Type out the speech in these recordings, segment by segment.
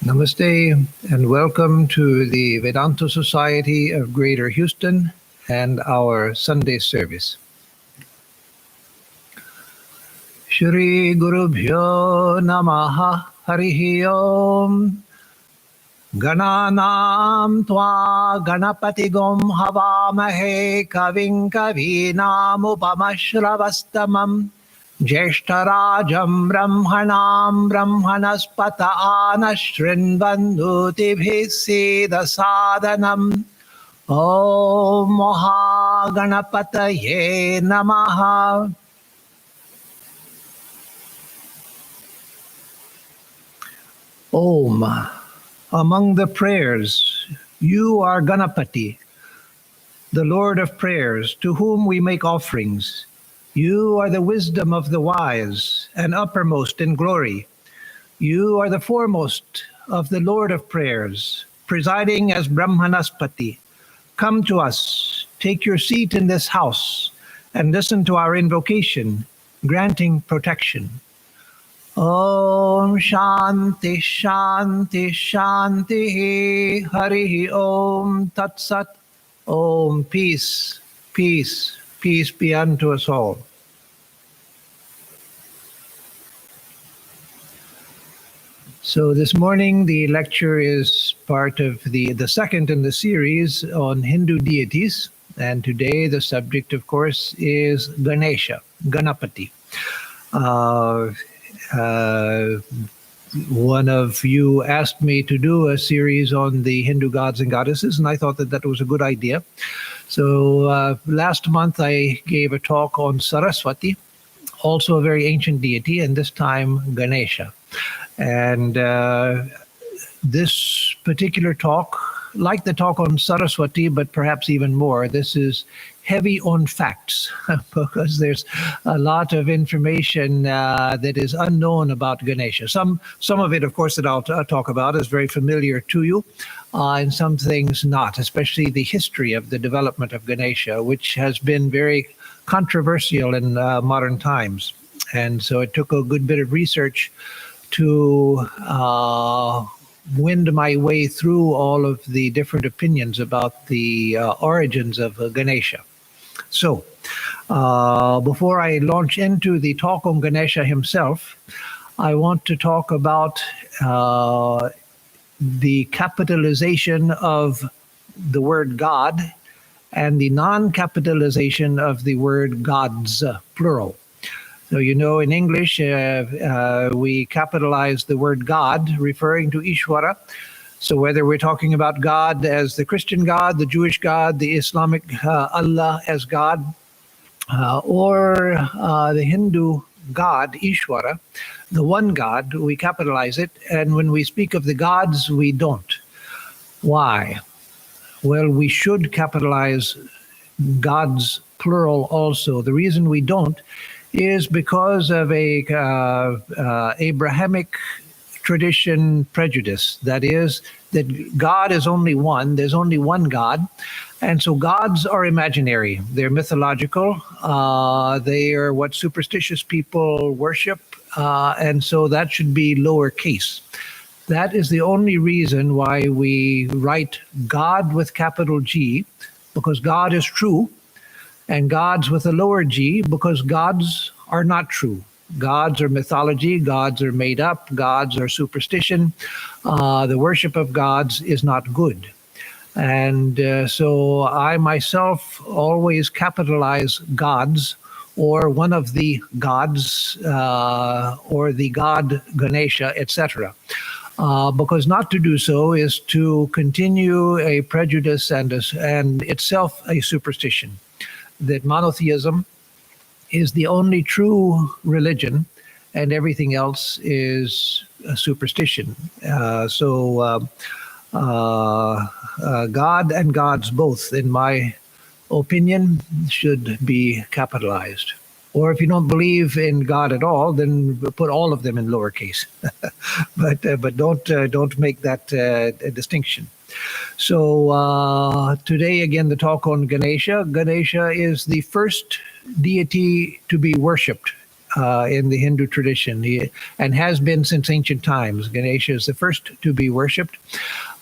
Namaste and welcome to the Vedanta Society of Greater Houston and our Sunday service. Shri Guru Bhyo Namaha Harihi Om Gananam Tva Ganapati Gom Havamahe Kavin Kavinam Upamashravastamam Jeshtarajam Brahmanam Brahmanaspata Anashrinvandutibhi Siddha Sadhanam Om Mahaganapataye Namaha. Om. Among the prayers, you are Ganapati, the Lord of prayers, to whom we make offerings. You are the wisdom of the wise and uppermost in glory. You are the foremost of the Lord of prayers, presiding as Brahmanaspati. Come to us, take your seat in this house, and listen to our invocation, granting protection. Om Shanti Shanti Shanti Harihi Om Tat Sat. Om peace, peace, peace be unto us all. So this morning the lecture is part of the second in the series on Hindu deities, and today the subject, of course, is Ganesha, Ganapati. One of you asked me to do a series on the Hindu gods and goddesses, and I thought that was a good idea. So last month I gave a talk on Saraswati, also a very ancient deity, and this time Ganesha. And this particular talk, like the talk on Saraswati, but perhaps even more, this is heavy on facts because there's a lot of information that is unknown about Ganesha. Some of it, of course, that I'll talk about is very familiar to you, and some things not, especially the history of the development of Ganesha, which has been very controversial in modern times. And so it took a good bit of research to wind my way through all of the different opinions about the origins of Ganesha. So, before I launch into the talk on Ganesha himself, I want to talk about the capitalization of the word God and the non-capitalization of the word gods, plural. So you know, in English, we capitalize the word God, referring to Ishvara. So whether we're talking about God as the Christian God, the Jewish God, the Islamic Allah as God, or the Hindu God, Ishvara, the one God, we capitalize it. And when we speak of the gods, we don't. Why? Well, we should capitalize gods, plural also. The reason we don't is because of a Abrahamic tradition prejudice. That is, that God is only one, there's only one God, and so gods are imaginary, they're mythological, they are what superstitious people worship, and so that should be lowercase. That is the only reason why we write God with capital G, because God is true, and gods with a lower g, because gods are not true. Gods are mythology, gods are made up, gods are superstition. The worship of gods is not good. And so I myself always capitalize gods, or one of the gods, or the god Ganesha, etc. Because not to do so is to continue a prejudice and itself a superstition, that monotheism is the only true religion and everything else is a superstition. So God and gods both, in my opinion, should be capitalized. Or if you don't believe in God at all, then put all of them in lowercase. but don't make that distinction. So today, again, the talk on Ganesha. Ganesha is the first deity to be worshipped in the Hindu tradition, and has been since ancient times. Ganesha is the first to be worshipped,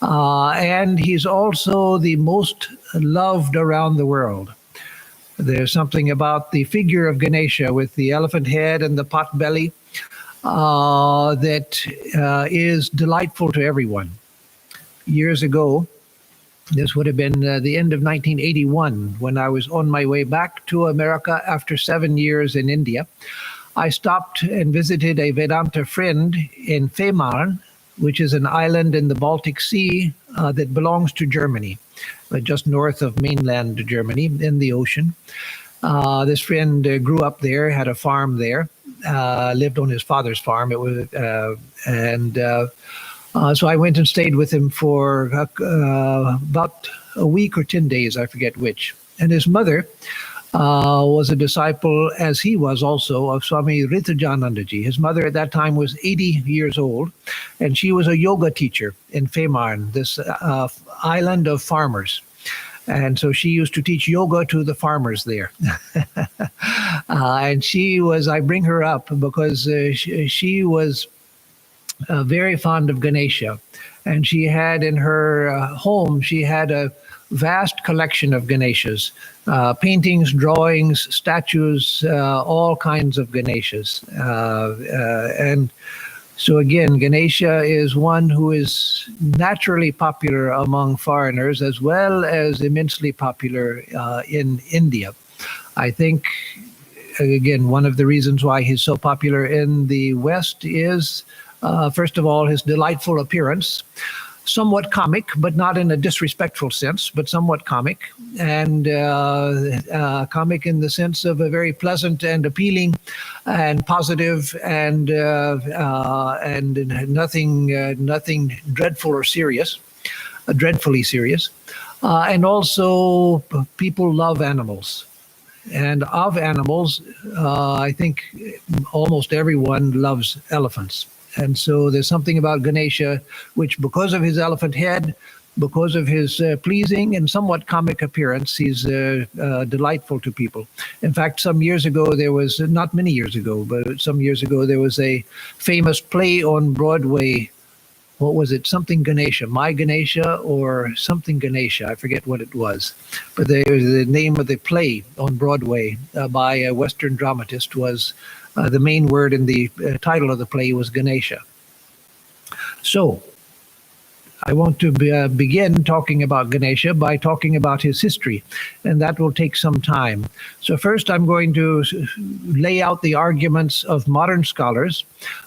and he's also the most loved around the world. There's something about the figure of Ganesha with the elephant head and the pot belly that is delightful to everyone. Years ago, this would have been the end of 1981, when I was on my way back to America after 7 years in India. I stopped and visited a Vedanta friend in Fehmarn, which is an island in the Baltic Sea that belongs to Germany, just north of mainland Germany in the ocean. This friend grew up there, had a farm there, lived on his father's farm. So I went and stayed with him for about a week or 10 days, I forget which. And his mother was a disciple, as he was also, of Swami Ritajanandaji. His mother at that time was 80 years old, and she was a yoga teacher in Fehmarn, this island of farmers. And so she used to teach yoga to the farmers there. And I bring her up because she was very fond of Ganesha. And she had in her home, she had a vast collection of Ganeshas, paintings, drawings, statues, all kinds of Ganeshas. And so again, Ganesha is one who is naturally popular among foreigners as well as immensely popular in India. I think, again, one of the reasons why he's so popular in the West is, first of all, his delightful appearance. Somewhat comic, but not in a disrespectful sense, but somewhat comic, and comic in the sense of a very pleasant and appealing and positive and nothing dreadful or serious, dreadfully serious. And also, people love animals. And of animals, I think almost everyone loves elephants. And so there's something about Ganesha, which because of his elephant head, because of his pleasing and somewhat comic appearance, he's delightful to people. In fact, some years ago, not many years ago, but some years ago, there was a famous play on Broadway. What was it? Something Ganesha, My Ganesha or something Ganesha. I forget what it was. But the name of the play on Broadway by a Western dramatist was the main word in the title of the play was Ganesha. So I want to begin talking about Ganesha by talking about his history, and that will take some time. So first I'm going to lay out the arguments of modern scholars,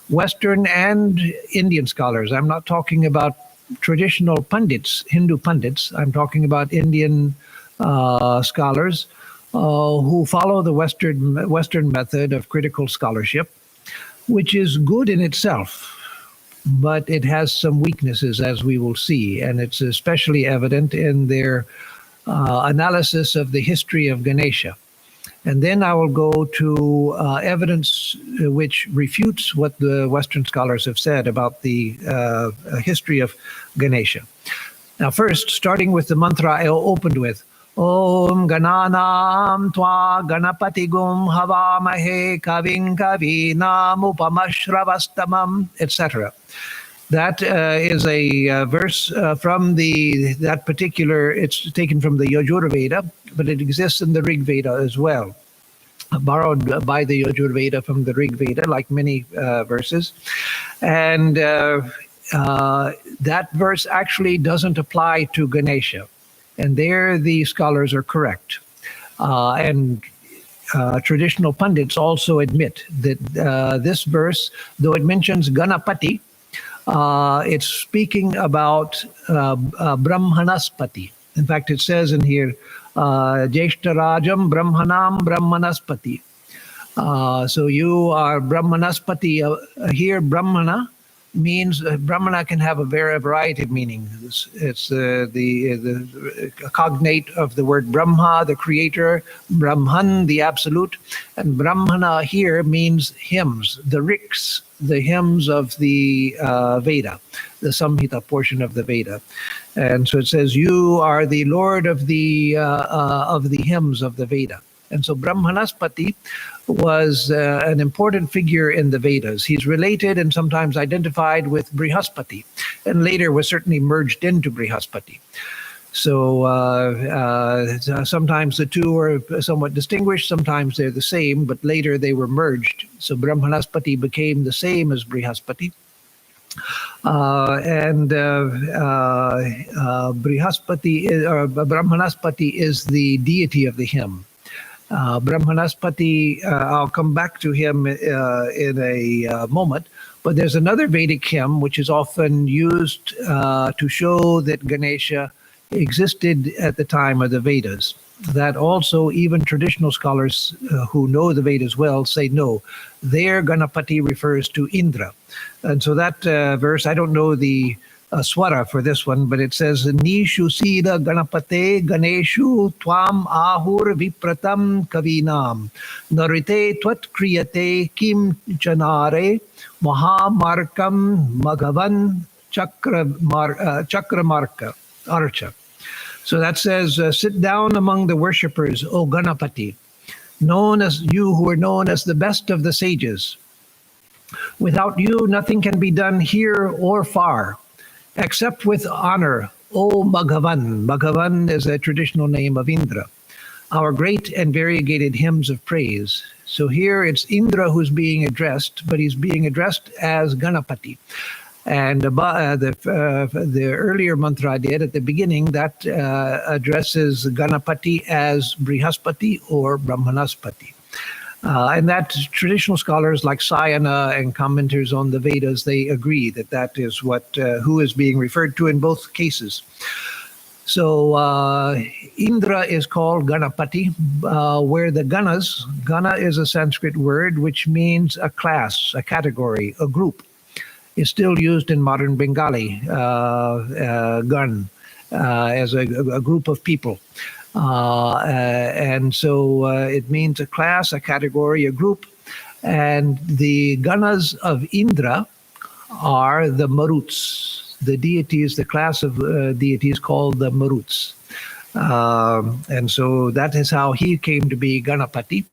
Western and Indian scholars. I'm not talking about traditional pundits, Hindu pundits. I'm talking about Indian scholars who follow the Western method of critical scholarship, which is good in itself, but it has some weaknesses, as we will see, and it's especially evident in their analysis of the history of Ganesha. And then I will go to evidence which refutes what the Western scholars have said about the history of Ganesha. Now first, starting with the mantra I opened with, Om Gananam Tva Ganapati Gum Havamahe Kavin Kavinam Upamashravastamam, etc. That is a verse from that particular, it's taken from the Yajurveda, but it exists in the Rig Veda as well. Borrowed by the Yajurveda from the Rig Veda, like many verses. And that verse actually doesn't apply to Ganesha. And there the scholars are correct. And traditional pundits also admit that this verse, though it mentions Ganapati, it's speaking about Brahmanaspati. In fact, it says in here, Jeshtarajam Brahmanam Brahmanaspati. So you are Brahmanaspati. Here, Brahmana means Brahmana can have a variety of meanings. It's the cognate of the word Brahma, the creator, Brahman, the absolute, and Brahmana here means hymns, the riks, the hymns of the Veda, the Samhita portion of the Veda. And so it says, you are the Lord of the hymns of the Veda. And so Brahmanaspati was an important figure in the Vedas. He's related and sometimes identified with Brihaspati, and later was certainly merged into Brihaspati. So sometimes the two are somewhat distinguished, sometimes they're the same, but later they were merged. So Brahmanaspati became the same as Brihaspati. Brahmanaspati is the deity of the hymn. Brahmanaspati, I'll come back to him in a moment, but there's another Vedic hymn which is often used to show that Ganesha existed at the time of the Vedas. That also even traditional scholars who know the Vedas well say no, their Ganapati refers to Indra. And so that verse, I don't know the swara for this one, but it says, Nishu Sida Ganapate Ganeshu Twam Ahur Vipratam Kavinam Narite Twat Kriyate Kim Chanare Mahamarkam Magavan Chakramarka Archa. So that says, sit down among the worshippers, O Ganapati, known as you who are known as the best of the sages. Without you, nothing can be done here or far, except with honor, O Bhagavan. Bhagavan is a traditional name of Indra, our great and variegated hymns of praise. So here it's Indra who's being addressed, but he's being addressed as Ganapati. And the earlier mantra I did at the beginning, that addresses Ganapati as Brihaspati or Brahmanaspati. And that traditional scholars like Sayana and commenters on the Vedas, they agree that that is what who is being referred to in both cases. So Indra is called Ganapati, where the Ganas, Gana is a Sanskrit word which means a class, a category, a group. Is still used in modern Bengali, Gan, as a group of people. And so it means a class, a category, a group. And the Ganas of Indra are the Maruts, the deities, the class of deities called the Maruts. And so that is how he came to be Ganapati.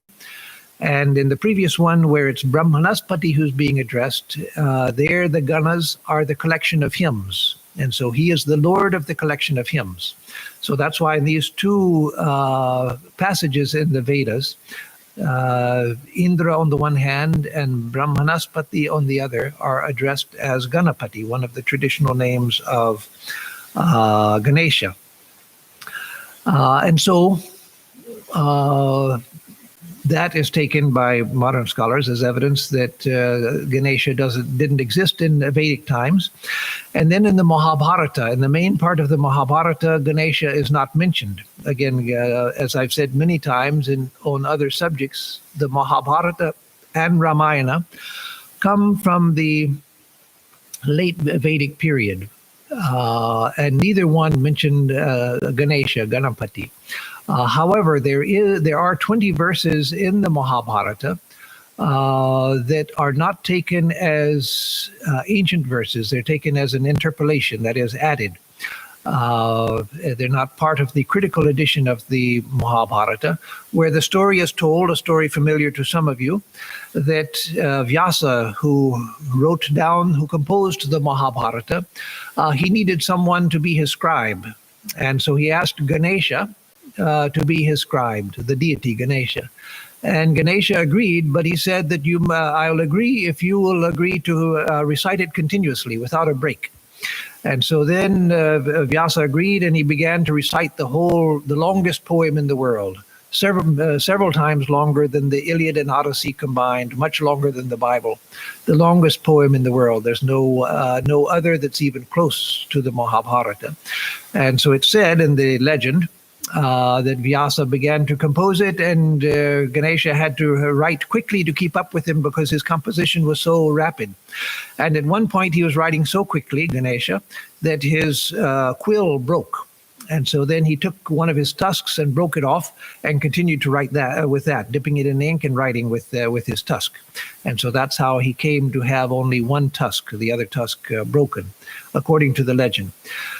And in the previous one, where it's Brahmanaspati who's being addressed, there the Ganas are the collection of hymns. And so he is the Lord of the collection of hymns. So that's why in these two passages in the Vedas, Indra on the one hand and Brahmanaspati on the other are addressed as Ganapati, one of the traditional names of Ganesha. And so that is taken by modern scholars as evidence that Ganesha didn't exist in Vedic times. And then in the Mahabharata, in the main part of the Mahabharata, Ganesha is not mentioned. Again, as I've said many times on other subjects, the Mahabharata and Ramayana come from the late Vedic period. And neither one mentioned Ganesha, Ganapati. However, there are 20 verses in the Mahabharata that are not taken as ancient verses. They're taken as an interpolation, that is added. They're not part of the critical edition of the Mahabharata, where the story is told, a story familiar to some of you, that Vyasa, who composed the Mahabharata, he needed someone to be his scribe. And so he asked Ganesha to be his scribe, the deity Ganesha. And Ganesha agreed, but he said that I'll agree if you will agree to recite it continuously without a break. And so then Vyasa agreed, and he began to recite the longest poem in the world, several times longer than the Iliad and Odyssey combined, much longer than the Bible, the longest poem in the world. There's no other that's even close to the Mahabharata. And so it's said in the legend that Vyasa began to compose it, and Ganesha had to write quickly to keep up with him because his composition was so rapid. And at one point he was writing so quickly, Ganesha, that his quill broke. And so then he took one of his tusks and broke it off and continued to write that with that, dipping it in ink and writing with his tusk. And so that's how he came to have only one tusk, the other tusk broken, according to the legend.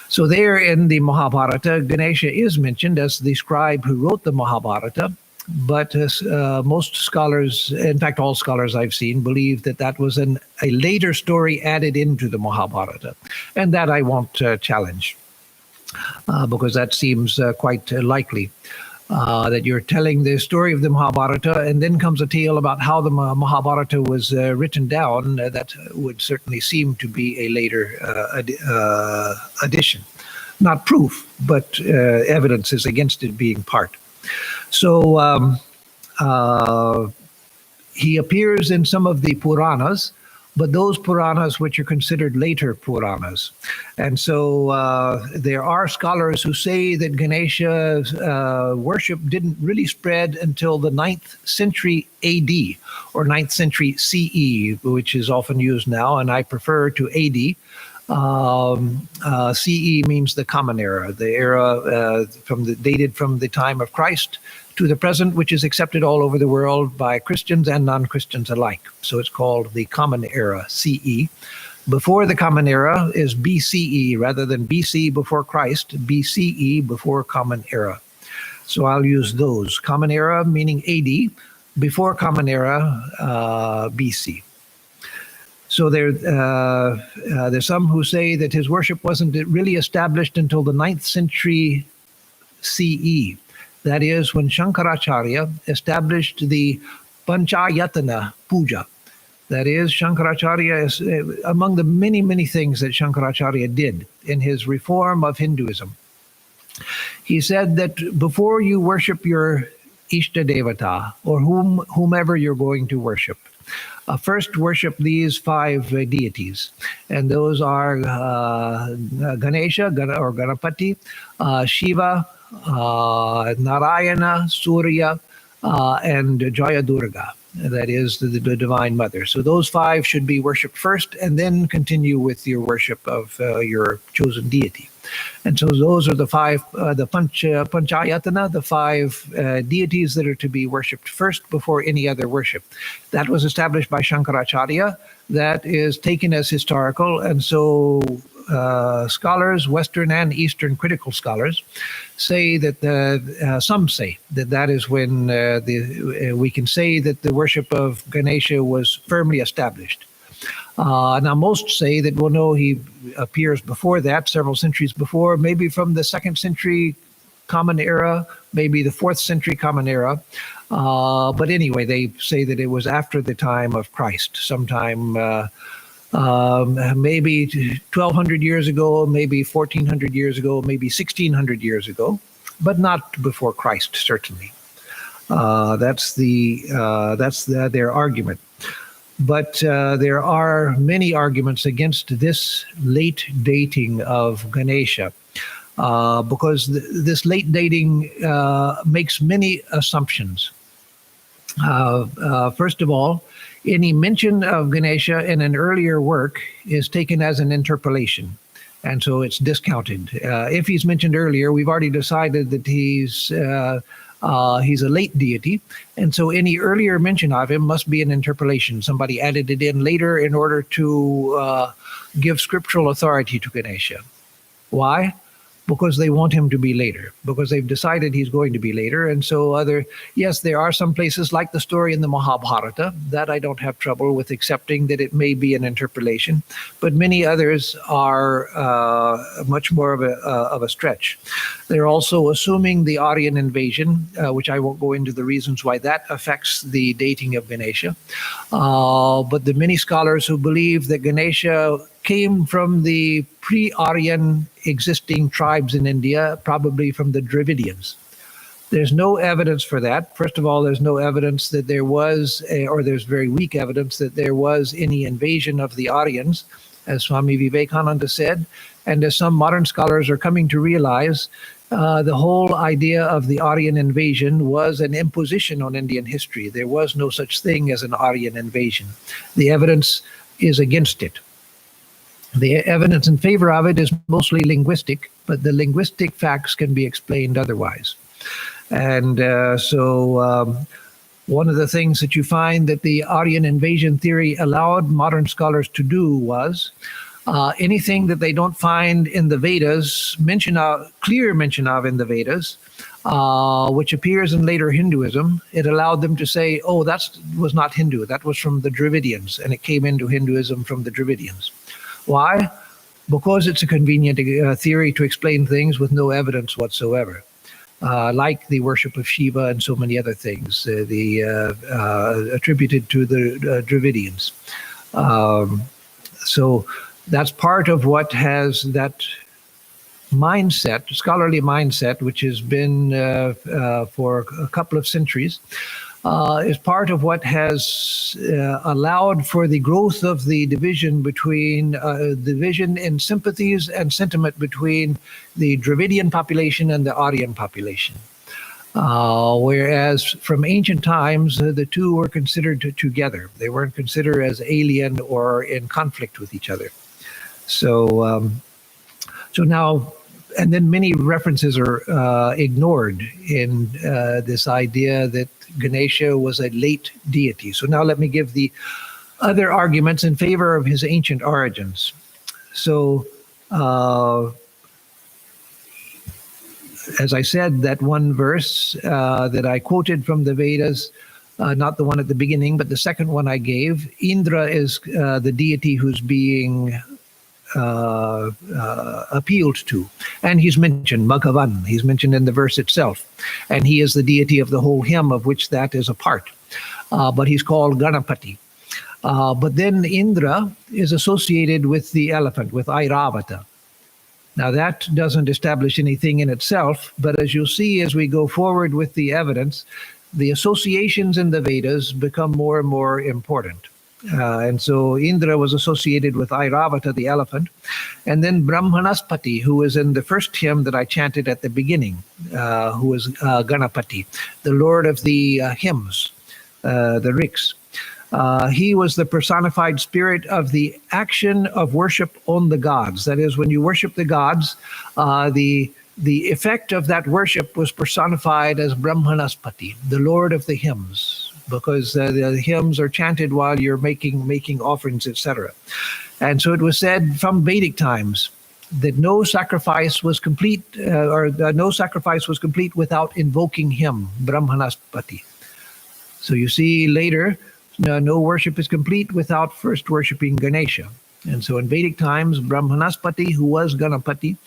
So there in the Mahabharata, Ganesha is mentioned as the scribe who wrote the Mahabharata. but most scholars, in fact, all scholars I've seen, believe that that was a later story added into the Mahabharata, and that I won't challenge because that seems quite likely. That you're telling the story of the Mahabharata, and then comes a tale about how the Mahabharata was written down. That would certainly seem to be a later addition. Not proof, but evidence is against it being part. So he appears in some of the Puranas, but those Puranas which are considered later Puranas. And so there are scholars who say that Ganesha's worship didn't really spread until the 9th century AD or 9th century CE, which is often used now, and I prefer to AD. CE means the Common Era, the era dated from the time of Christ to the present, which is accepted all over the world by Christians and non-Christians alike. So it's called the Common Era, CE. Before the Common Era is BCE, rather than BC before Christ, BCE before Common Era. So I'll use those. Common Era meaning AD, before Common Era, BC. So there's some who say that his worship wasn't really established until the 9th century CE. That is when Shankaracharya established the Panchayatana Puja. That is, Shankaracharya is among the many, many things that Shankaracharya did in his reform of Hinduism. He said that before you worship your Ishta Devata, or whomever you're going to worship, first worship these 5 deities, and those are Ganesha or Ganapati, Shiva, Narayana, Surya, and Jaya Durga. That is the Divine Mother. So those 5 should be worshipped first, and then continue with your worship of your chosen deity. And so those are the 5, the Panchayatana, the 5 deities that are to be worshipped first before any other worship. That was established by Shankaracharya. That is taken as historical, and so scholars, Western and Eastern critical scholars, say that some say that that is when we can say that the worship of Ganesha was firmly established. Now, most say that, well, no, he appears before that, several centuries before, maybe from the 2nd century Common Era, maybe the 4th century Common Era. But anyway, they say that it was after the time of Christ, sometime maybe 1,200 years ago, maybe 1,400 years ago, maybe 1,600 years ago, but not before Christ, certainly. That's their argument. But there are many arguments against this late dating of Ganesha, because this late dating makes many assumptions. First of all, any mention of Ganesha in an earlier work is taken as an interpolation, and so it's discounted. If he's mentioned earlier, we've already decided that he's a late deity, and so any earlier mention of him must be an interpolation. Somebody added it in later in order to give scriptural authority to Ganesha. Why? Because they want him to be later, because they've decided he's going to be later. And so yes, there are some places like the story in the Mahabharata that I don't have trouble with accepting that it may be an interpolation, but many others are much more of a stretch. They're also assuming the Aryan invasion, which I won't go into the reasons why that affects the dating of Ganesha. But the many scholars who believe that Ganesha came from the pre-Aryan existing tribes in India, probably from the Dravidians. There's no evidence for that. First of all, there's no evidence that there was, or there's very weak evidence that there was any invasion of the Aryans, as Swami Vivekananda said, and as some modern scholars are coming to realize, the whole idea of the Aryan invasion was an imposition on Indian history. There was no such thing as an Aryan invasion. The evidence is against it. The evidence in favor of it is mostly linguistic, but the linguistic facts can be explained otherwise. And one of the things that you find that the Aryan invasion theory allowed modern scholars to do was anything that they don't find in the Vedas, clear mention of in the Vedas, which appears in later Hinduism, it allowed them to say, oh, that was not Hindu, that was from the Dravidians, and it came into Hinduism from the Dravidians. Why? Because it's a convenient theory to explain things with no evidence whatsoever. Like the worship of Shiva and so many other things, attributed to the Dravidians. So that's part of what has that mindset, scholarly mindset, which has been for a couple of centuries, is part of what has allowed for the growth of the division between division in sympathies and sentiment between the Dravidian population and the Aryan population. Whereas from ancient times, the two were considered together. They weren't considered as alien or in conflict with each other. So now, and then many references are ignored in this idea that Ganesha was a late deity. So now let me give the other arguments in favor of his ancient origins. So, as I said, that one verse that I quoted from the Vedas, not the one at the beginning, but the second one I gave, Indra is the deity who's being appealed to, and he's mentioned Bhagavan, he's mentioned in the verse itself, and he is the deity of the whole hymn, of which that is a part, but he's called Ganapati. But then Indra is associated with the elephant, with Airavata. Now that doesn't establish anything in itself, but as you'll see as we go forward with the evidence, the associations in the Vedas become more and more important. And so Indra was associated with Airavata, the elephant, and then Brahmanaspati, who is in the first hymn that I chanted at the beginning, who is Ganapati, the lord of the hymns, the riks. He was the personified spirit of the action of worship on the gods. That is, when you worship the gods, the effect of that worship was personified as Brahmanaspati, the lord of the hymns, because the hymns are chanted while you're making offerings, etc. And so it was said from Vedic times that no sacrifice was complete, no sacrifice was complete without invoking him, Brahmanaspati. So you see later, no worship is complete without first worshiping Ganesha. And so in Vedic times, Brahmanaspati, who was Ganapati,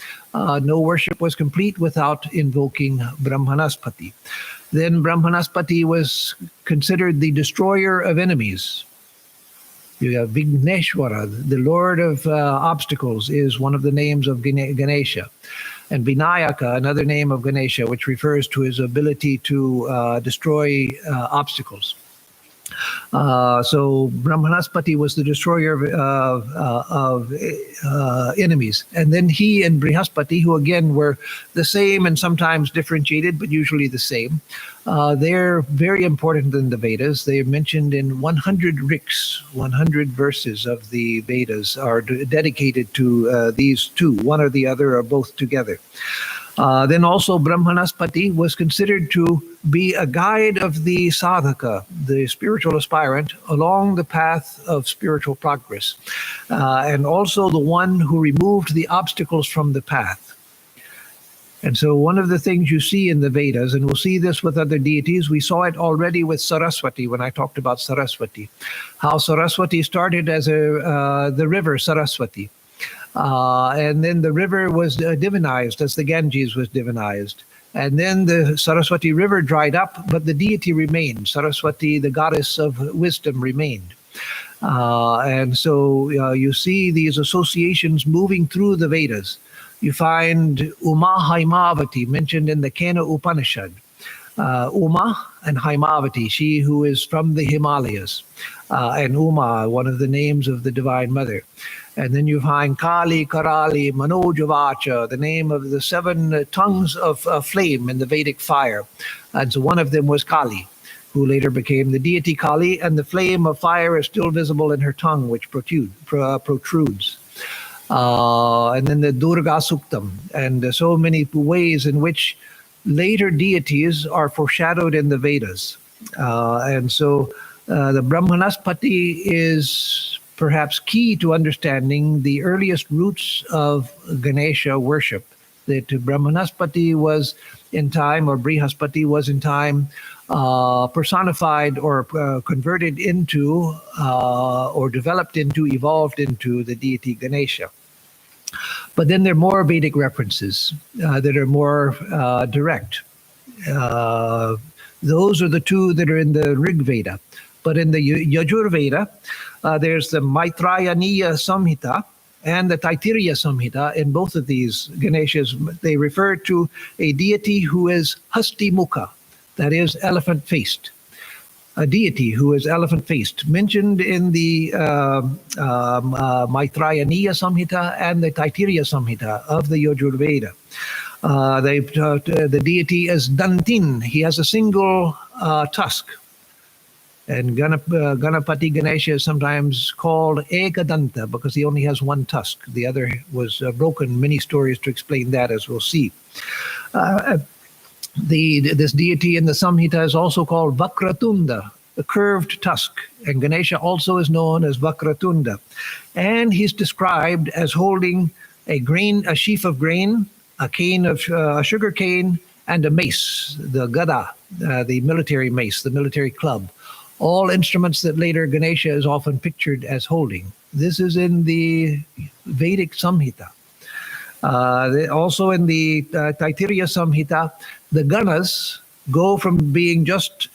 no worship was complete without invoking Brahmanaspati. Then Brahmanaspati was considered the destroyer of enemies. You have Vigneshwara, the lord of obstacles, is one of the names of Ganesha. And Vinayaka, another name of Ganesha, which refers to his ability to destroy obstacles. So Brahmanaspati was the destroyer of enemies. And then he and Brihaspati, who again were the same and sometimes differentiated, but usually the same, they're very important in the Vedas. They're mentioned in 100 riks, 100 verses of the Vedas are dedicated to these two, one or the other or both together. Then also Brahmanaspati was considered to be a guide of the sadhaka, the spiritual aspirant, along the path of spiritual progress, and also the one who removed the obstacles from the path. And so one of the things you see in the Vedas, and we'll see this with other deities, we saw it already with Saraswati when I talked about Saraswati, how Saraswati started as the river Saraswati. And then the river was divinized as the Ganges was divinized. And then the Saraswati river dried up, but the deity remained. Saraswati, the goddess of wisdom, remained. And so you see these associations moving through the Vedas. You find Uma Haimavati mentioned in the Kena Upanishad. Uma and Haimavati, she who is from the Himalayas, and Uma, one of the names of the Divine Mother. And then you find Kali, Karali, Manojavacha, the name of the 7 tongues of flame in the Vedic fire. And so one of them was Kali, who later became the deity Kali, and the flame of fire is still visible in her tongue, which protrudes. And then the Durga Suktam, and so many ways in which later deities are foreshadowed in the Vedas. And so the Brahmanaspati is perhaps key to understanding the earliest roots of Ganesha worship that Brahmanaspati was in time, or Brihaspati was in time, personified or converted into, or developed into, evolved into the deity Ganesha. But then there are more Vedic references that are more direct. Those are the two that are in the Rig Veda. But in the Yajur Veda, there's the Maitrayaniya Samhita and the Taittiriya Samhita. In both of these Ganeshas, they refer to a deity who is Hasti Mukha, that is, elephant-faced. A deity who is elephant-faced, mentioned in the Maitrayaniya Samhita and the Taittiriya Samhita of the Yajur Veda. The deity is Dantin. He has a single tusk. And Ganapati Ganesha is sometimes called Ekadanta because he only has one tusk. The other was broken. Many stories to explain that, as we'll see. This deity in the Samhita is also called Vakratunda, the curved tusk. And Ganesha also is known as Vakratunda. And he's described as holding a sheaf of grain, a sugar cane, and a mace, the gada, the military mace, the military club. All instruments that later Ganesha is often pictured as holding. This is in the Vedic Samhita. Also in the Taittiriya Samhita, the ganas go from being just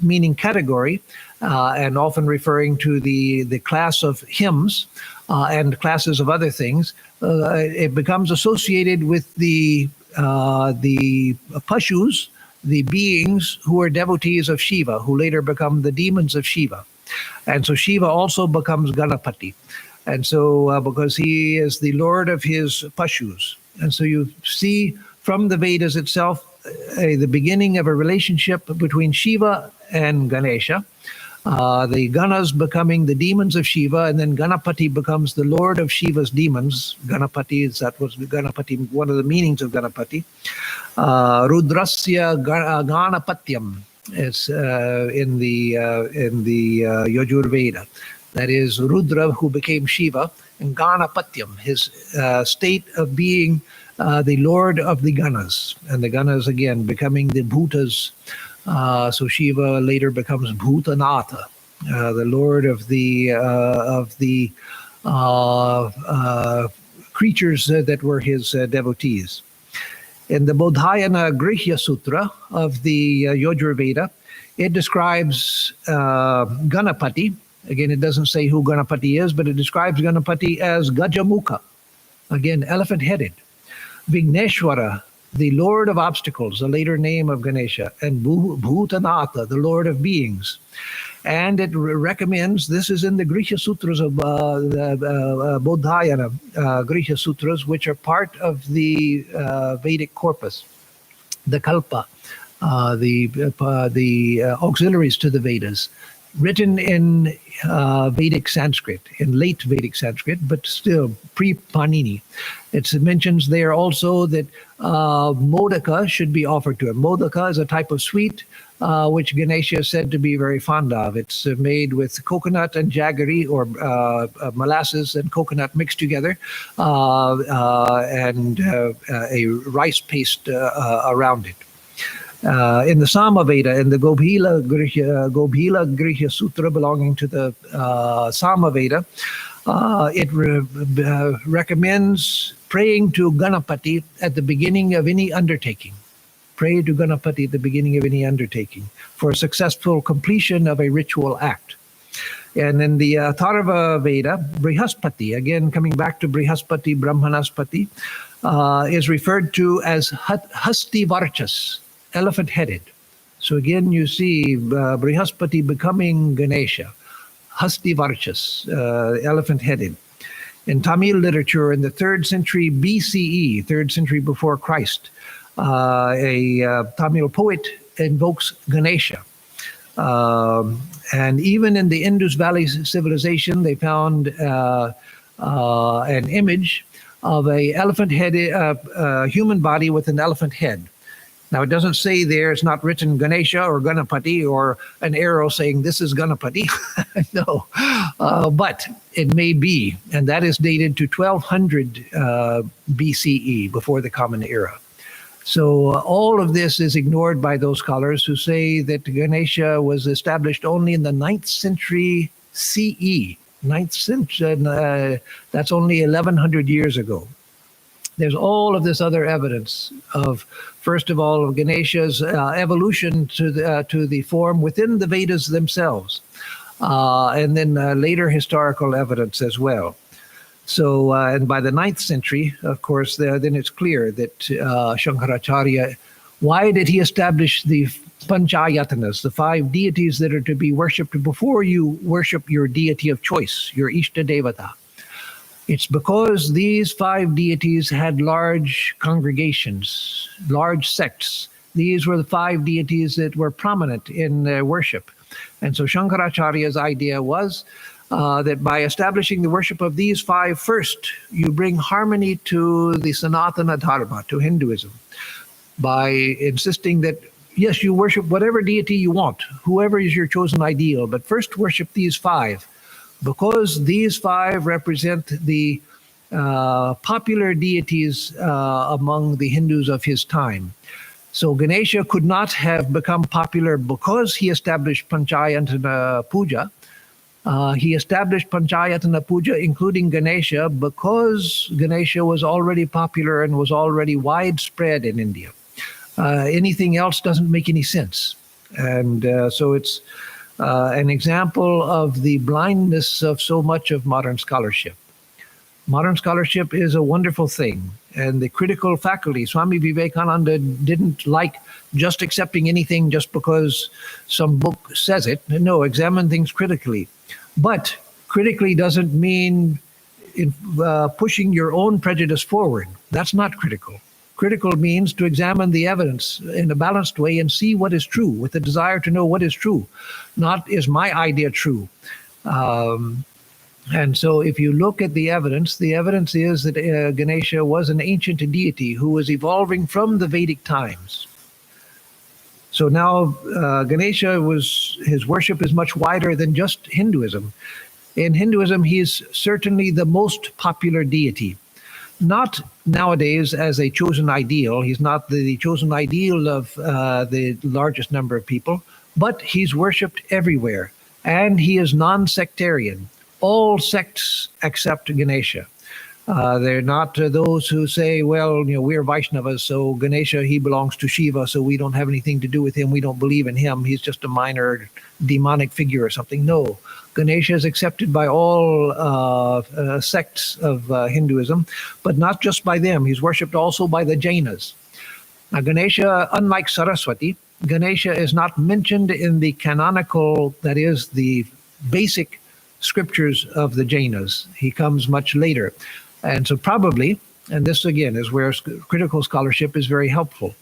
meaning category and often referring to the class of hymns and classes of other things. It becomes associated with the pashus, the beings who are devotees of Shiva, who later become the demons of Shiva. And so Shiva also becomes Ganapati. And so because he is the lord of his pashus. And so you see from the Vedas itself the beginning of a relationship between Shiva and Ganesha. The Ganas becoming the demons of Shiva, and then Ganapati becomes the lord of Shiva's demons. Ganapati, that was Ganapati, one of the meanings of Ganapati. Rudrasya Ganapatyam is in the Yajur Veda. That is Rudra, who became Shiva, and Ganapatyam, his state of being the lord of the Ganas. And the Ganas, again, becoming the Bhutas. So Shiva later becomes Bhutanatha, the lord of the creatures that were his devotees. In the Bodhayana Grihya Sutra of the Yajur Veda, it describes Ganapati. Again, it doesn't say who Ganapati is, but it describes Ganapati as Gajamukha, again, elephant-headed. Vigneshwara, the lord of obstacles, a later name of Ganesha, and Bhutanatha, the lord of beings. And it recommends, this is in the Grihya Sutras of the Bodhayana Grihya Sutras, which are part of the Vedic corpus, the Kalpa, the auxiliaries to the Vedas, written in Vedic Sanskrit, in late Vedic Sanskrit, but still pre-Panini. It mentions there also that modaka should be offered to him. Modaka is a type of sweet which Ganesha is said to be very fond of. It's made with coconut and jaggery, or molasses and coconut mixed together, and a rice paste around it. In the Samaveda, in the Gobhila Grihya Sutra belonging to the Samaveda, it recommends praying to Ganapati at the beginning of any undertaking. Pray to Ganapati at the beginning of any undertaking for a successful completion of a ritual act. And in the Atharva Veda, Brihaspati, again coming back to Brihaspati, Brahmanaspati, is referred to as Hasti Varchas, elephant-headed. So again, you see Brihaspati becoming Ganesha, Hasti Varchas, elephant-headed. In Tamil literature, in the 3rd century BCE, 3rd century before Christ, a Tamil poet invokes Ganesha. And even in the Indus Valley civilization, they found an image of a elephant-headed human body with an elephant head. Now, it doesn't say there, it's not written Ganesha or Ganapati or an arrow saying this is Ganapati. No, but it may be, and that is dated to 1200 BCE, before the Common Era. So all of this is ignored by those scholars who say that Ganesha was established only in the 9th century CE. 9th century, that's only 1100 years ago. There's all of this other evidence of, first of all, of Ganesha's evolution to the form within the Vedas themselves, and then later historical evidence as well. So, and by the 9th century, of course, then it's clear that Shankaracharya, why did he establish the Panchayatanas, the 5 deities that are to be worshipped before you worship your deity of choice, your Ishta Devata? It's because these 5 deities had large congregations, large sects. These were the 5 deities that were prominent in worship. And so Shankaracharya's idea was that by establishing the worship of these 5 first, you bring harmony to the Sanatana Dharma, to Hinduism, by insisting that, yes, you worship whatever deity you want, whoever is your chosen ideal, but first worship these 5. Because these 5 represent the popular deities among the Hindus of his time. So Ganesha could not have become popular because he established Panchayatana Puja. He established Panchayatana Puja, including Ganesha, because Ganesha was already popular and was already widespread in India. Anything else doesn't make any sense. And so it's an example of the blindness of so much of modern scholarship. Modern scholarship is a wonderful thing, and the critical faculty, Swami Vivekananda didn't like just accepting anything just because some book says it. No, examine things critically. But critically doesn't mean pushing your own prejudice forward. That's not critical. Critical means to examine the evidence in a balanced way and see what is true, with the desire to know what is true, not is my idea true. And so if you look at the evidence is that Ganesha was an ancient deity who was evolving from the Vedic times. So now Ganesha his worship is much wider than just Hinduism. In Hinduism, he's certainly the most popular deity. Not nowadays as a chosen ideal. He's not the chosen ideal of the largest number of people, but he's worshipped everywhere. And he is non-sectarian. All sects accept Ganesha. They're not those who say, well, we're Vaishnavas, so Ganesha, he belongs to Shiva, so we don't have anything to do with him. We don't believe in him. He's just a minor demonic figure or something. No. Ganesha is accepted by all sects of Hinduism, but not just by them. He's worshipped also by the Jainas. Now, Ganesha, unlike Saraswati, Ganesha is not mentioned in the canonical, that is, the basic scriptures of the Jainas. He comes much later. And so probably, and this again is where critical scholarship is very helpful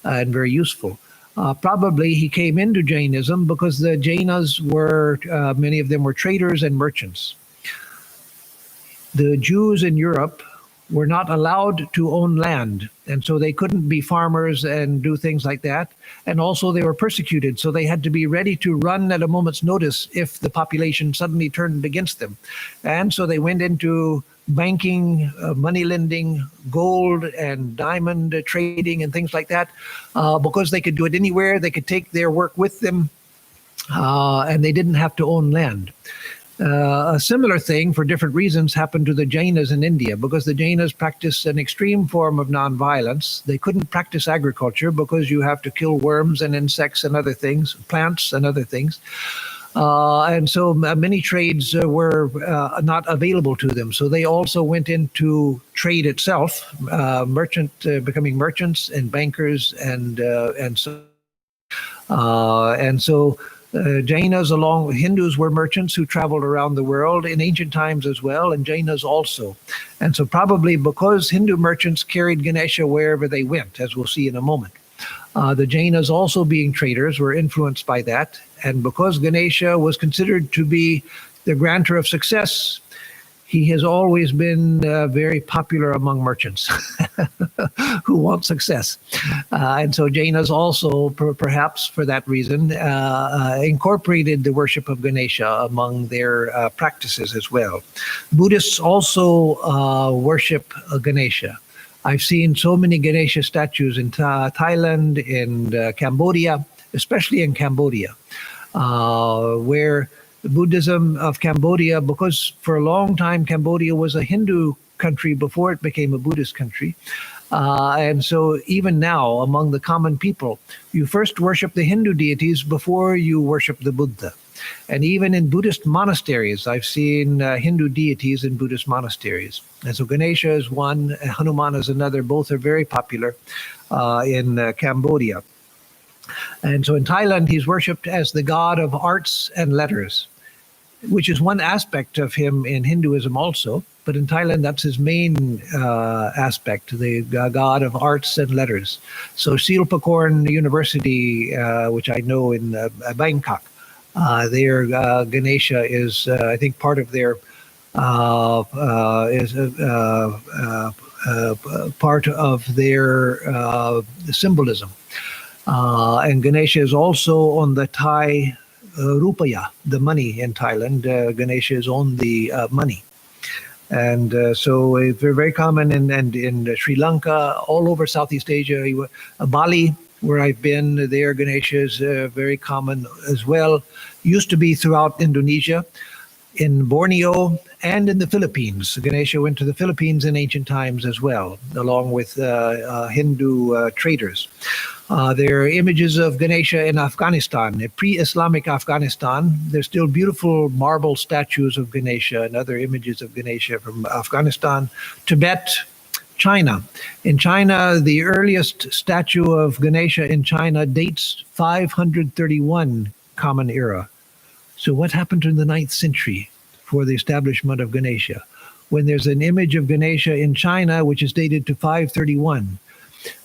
and very useful. Probably he came into Jainism because the Jainas were, many of them were traders and merchants. The Jews in Europe were not allowed to own land, and so they couldn't be farmers and do things like that. And also they were persecuted, so they had to be ready to run at a moment's notice if the population suddenly turned against them. And so they went into banking, money lending, gold and diamond trading and things like that, because they could do it anywhere. They could take their work with them, and they didn't have to own land. A similar thing, for different reasons, happened to the Jainas in India, because the Jainas practice an extreme form of nonviolence. They couldn't practice agriculture because you have to kill worms and insects and other things, plants and other things. And so many trades were not available to them. So they also went into trade itself, becoming merchants and bankers, and so Jainas, along with Hindus, were merchants who traveled around the world in ancient times as well, and Jainas also. And so probably because Hindu merchants carried Ganesha wherever they went, as we'll see in a moment. The Jainas, also being traders, were influenced by that. And because Ganesha was considered to be the grantor of success, he has always been very popular among merchants who want success. And so Jainas also, perhaps for that reason, incorporated the worship of Ganesha among their practices as well. Buddhists also worship Ganesha. I've seen so many Ganesha statues in Thailand, in Cambodia, especially in Cambodia, where the Buddhism of Cambodia, because for a long time Cambodia was a Hindu country before it became a Buddhist country. And so even now, among the common people, you first worship the Hindu deities before you worship the Buddha. And even in Buddhist monasteries, I've seen Hindu deities in Buddhist monasteries. And so Ganesha is one, Hanuman is another. Both are very popular in Cambodia. And so in Thailand, he's worshipped as the god of arts and letters, which is one aspect of him in Hinduism also. But in Thailand, that's his main aspect, the god of arts and letters. So Silpakorn University, which I know in Bangkok, their Ganesha is, I think, part of their part of their symbolism. And Ganesha is also on the Thai rupaya, the money in Thailand. Ganesha is on the money. And so it's very common in Sri Lanka, all over Southeast Asia. Bali, where I've been, there Ganesha is very common as well. Used to be throughout Indonesia, in Borneo, and in the Philippines. Ganesha went to the Philippines in ancient times as well, along with Hindu traders. There are images of Ganesha in Afghanistan, in pre-Islamic Afghanistan. There's still beautiful marble statues of Ganesha and other images of Ganesha from Afghanistan, Tibet, China. In China, the earliest statue of Ganesha in China dates 531 Common Era. So what happened in the 9th century for the establishment of Ganesha? When there's an image of Ganesha in China, which is dated to 531.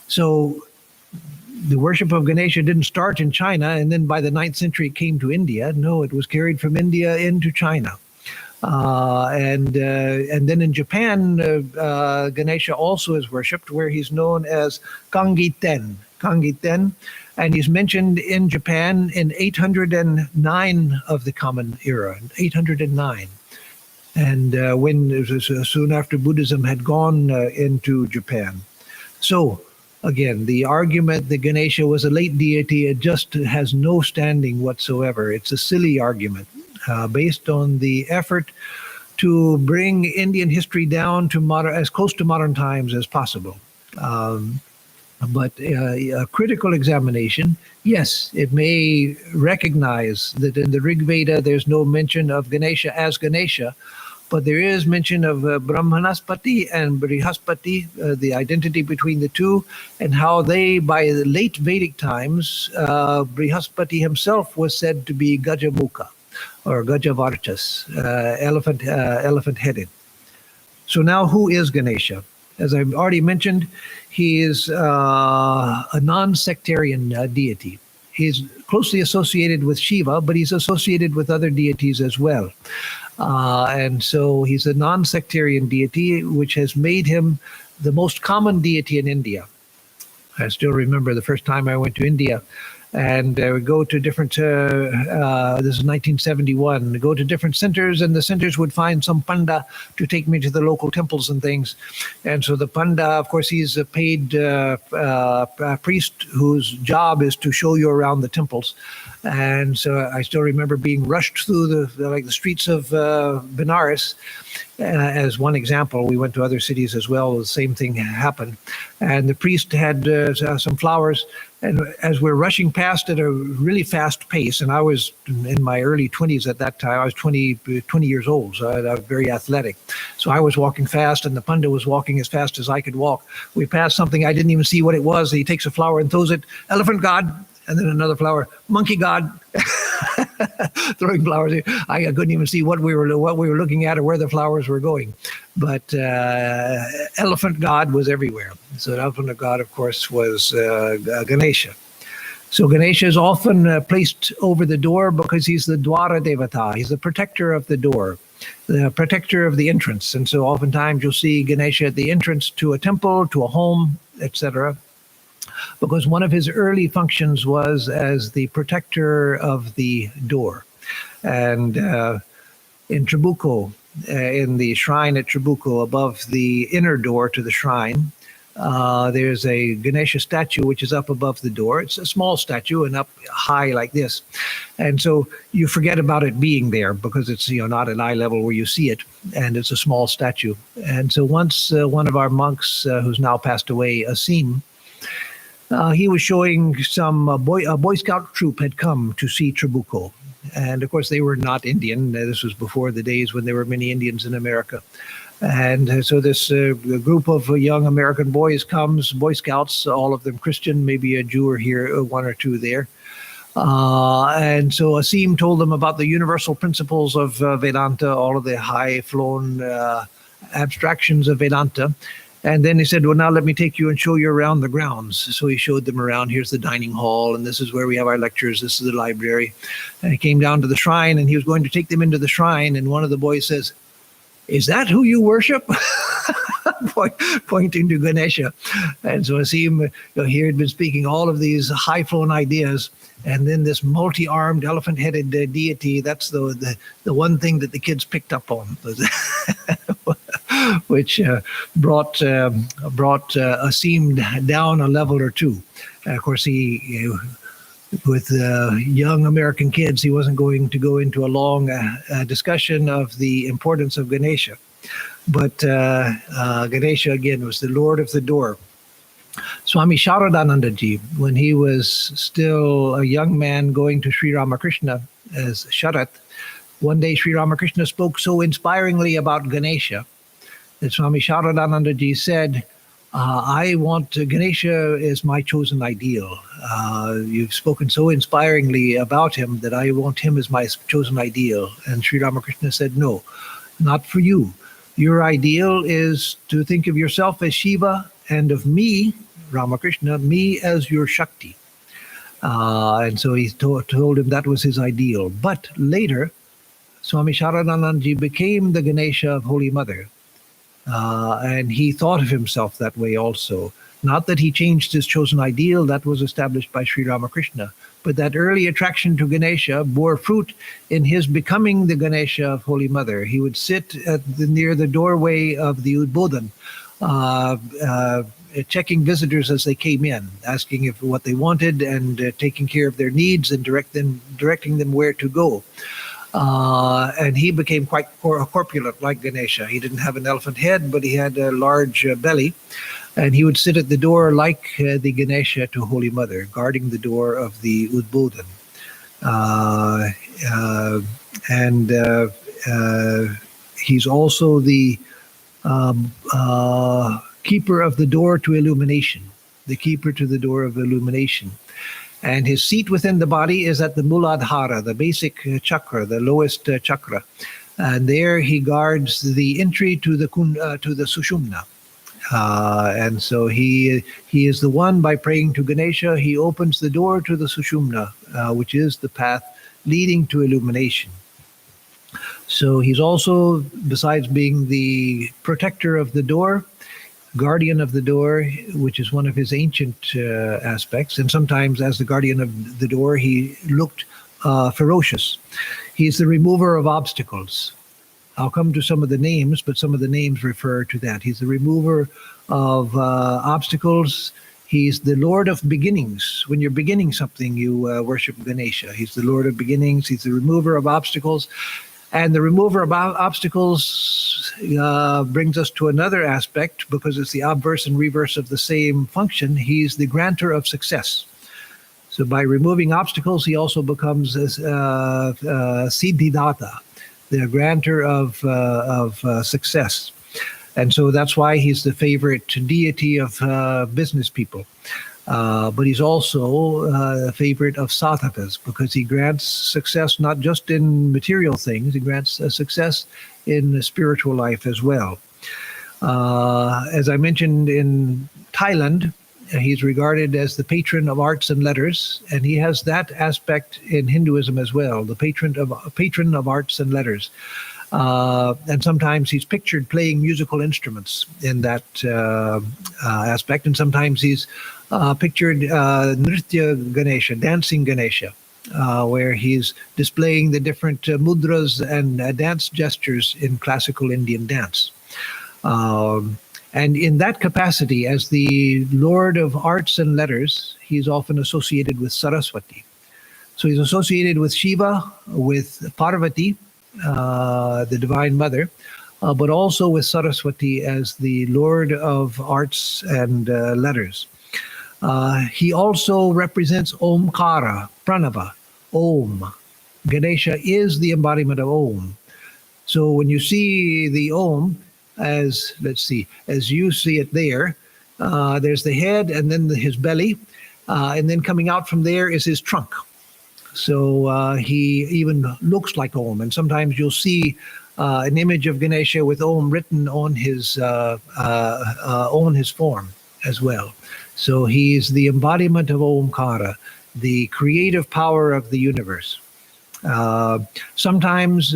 So the worship of Ganesha didn't start in China, and then by the 9th century it came to India. No, it was carried from India into China. And then in Japan, Ganesha also is worshipped, where he's known as Kangiten, and he's mentioned in Japan in 809 of the Common Era, 809. And soon after Buddhism had gone into Japan. So again, the argument that Ganesha was a late deity, it just has no standing whatsoever. It's a silly argument based on the effort to bring Indian history down to as close to modern times as possible. But a critical examination, yes, it may recognize that in the Rig Veda there's no mention of Ganesha as Ganesha, but there is mention of Brahmanaspati and Brihaspati, the identity between the two, and how they, by the late Vedic times, Brihaspati himself was said to be Gajamukha, or Gajavarchas, elephant-headed. So now who is Ganesha? As I've already mentioned, he is a non-sectarian deity. He's closely associated with Shiva, but he's associated with other deities as well. And so he's a non-sectarian deity, which has made him the most common deity in India. I still remember the first time I went to India, and we go to different, this is 1971, go to different centers, and the centers would find some panda to take me to the local temples and things. And so the panda, of course, he's a paid priest whose job is to show you around the temples. And so I still remember being rushed through the streets of Benares. As one example, we went to other cities as well. The same thing happened. And the priest had some flowers. And as we're rushing past at a really fast pace, and I was in my early 20s at that time, I was 20 years old, so I was very athletic. So I was walking fast, and the panda was walking as fast as I could walk. We passed something, I didn't even see what it was. He takes a flower and throws it, elephant god, and then another flower, monkey god, throwing flowers. I couldn't even see what we were looking at or where the flowers were going. But elephant god was everywhere. So the elephant god, of course, was Ganesha. So Ganesha is often placed over the door because he's the Dwara Devata. He's the protector of the door. the protector of the entrance. And so oftentimes you'll see Ganesha at the entrance to a temple, to a home, etc., because one of his early functions was as the protector of the door. And in Trabuco, in the shrine at Trabuco, above the inner door to the shrine, there's a Ganesha statue which is up above the door. It's a small statue and up high like this. And so you forget about it being there because it's not at eye level where you see it, and it's a small statue. And so once one of our monks, who's now passed away, Asim, he was showing a Boy Scout troop had come to see Trabuco. And of course, they were not Indian. This was before the days when there were many Indians in America. And so this group of young American boys comes, Boy Scouts, all of them Christian, maybe a Jew or here, one or two there. And so Asim told them about the universal principles of Vedanta, all of the high-flown abstractions of Vedanta. And then he said, well, now let me take you and show you around the grounds. So he showed them around. Here's the dining hall, and this is where we have our lectures. This is the library. And he came down to the shrine, and he was going to take them into the shrine. And one of the boys says, is that who you worship? Pointing to Ganesha. And so Asim, he had been speaking all of these high-flown ideas. And then this multi-armed, elephant-headed deity, that's the one thing that the kids picked up on. Which brought Asim down a level or two. Of course, with young American kids, he wasn't going to go into a long discussion of the importance of Ganesha. But Ganesha, again, was the Lord of the door. Swami Sharadanandaji, when he was still a young man going to Sri Ramakrishna as Sharat, one day Sri Ramakrishna spoke so inspiringly about Ganesha that Swami Sharadanandaji said, Ganesha is my chosen ideal. You've spoken so inspiringly about him that I want him as my chosen ideal. And Sri Ramakrishna said, no, not for you. Your ideal is to think of yourself as Shiva and of me, Ramakrishna, me as your Shakti. And so he told him that was his ideal. But later, Swami Sharadanandaji became the Ganesha of Holy Mother. And he thought of himself that way also. Not that he changed his chosen ideal, that was established by Sri Ramakrishna, but that early attraction to Ganesha bore fruit in his becoming the Ganesha of Holy Mother. He would sit near the doorway of the Udbodhan, checking visitors as they came in, asking what they wanted and taking care of their needs and directing them where to go. And he became quite corpulent like Ganesha. He didn't have an elephant head, but he had a large belly. And he would sit at the door like the Ganesha to Holy Mother, guarding the door of the Udbodhan. He's also the keeper of the door to illumination, the keeper to the door of illumination. And his seat within the body is at the Muladhara, the basic chakra, the lowest chakra. And there he guards the entry to the Sushumna. And so he is the one, by praying to Ganesha, he opens the door to the Sushumna, which is the path leading to illumination. So he's also, besides being the protector of the door, guardian of the door, which is one of his ancient aspects. And sometimes as the guardian of the door, he looked ferocious. He's the remover of obstacles. I'll come to some of the names, but some of the names refer to that. He's the remover of obstacles. He's the Lord of beginnings. When you're beginning something, you worship Ganesha. He's the Lord of beginnings. He's the remover of obstacles. And the remover of obstacles brings us to another aspect, because it's the obverse and reverse of the same function. He's the grantor of success. So by removing obstacles, he also becomes Siddhidata, the grantor of success. And so that's why he's the favorite deity of business people. But he's also a favorite of sadhakas, because he grants success not just in material things, he grants success in the spiritual life as well. As I mentioned, in Thailand, he's regarded as the patron of arts and letters, and he has that aspect in Hinduism as well, the patron of arts and letters. And sometimes he's pictured playing musical instruments in that aspect. And sometimes he's pictured Nritya Ganesha, dancing Ganesha, where he's displaying the different mudras and dance gestures in classical Indian dance. And in that capacity, as the Lord of Arts and Letters, he's often associated with Saraswati. So he's associated with Shiva, with Parvati, the Divine Mother, but also with Saraswati as the Lord of Arts and Letters. He also represents Omkara, Pranava, Om. Ganesha is the embodiment of Om. So when you see the Om, as you see it there, there's the head and then his belly, and then coming out from there is his trunk. So he even looks like Om, and sometimes you'll see an image of Ganesha with Om written on his form as well. So he's the embodiment of Omkara, the creative power of the universe. Oftentimes,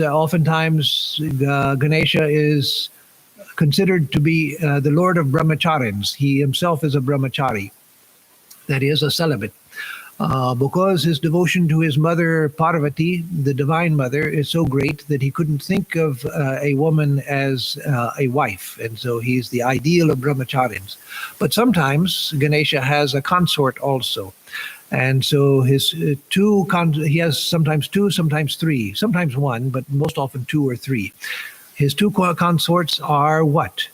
Ganesha is considered to be the Lord of Brahmacharins. He himself is a brahmachari, that is, a celibate. Because his devotion to his mother Parvati, the Divine Mother, is so great that he couldn't think of a woman as a wife, and so he's the ideal of brahmacharins. But sometimes Ganesha has a consort also, and so he has sometimes two, sometimes three, sometimes one, but most often two or three. His two consorts are what?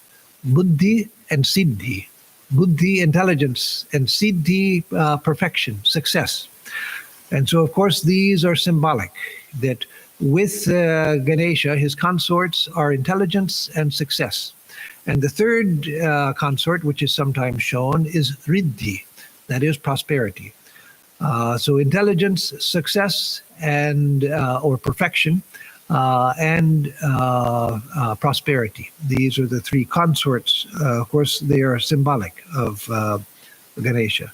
Buddhi and Siddhi. Buddhi, intelligence, and Siddhi, perfection, success. And so, of course, these are symbolic, that with Ganesha, his consorts are intelligence and success. And the third consort, which is sometimes shown, is Riddhi, that is prosperity. So intelligence, success, and or perfection, and prosperity. These are the three consorts. Of course, they are symbolic of Ganesha.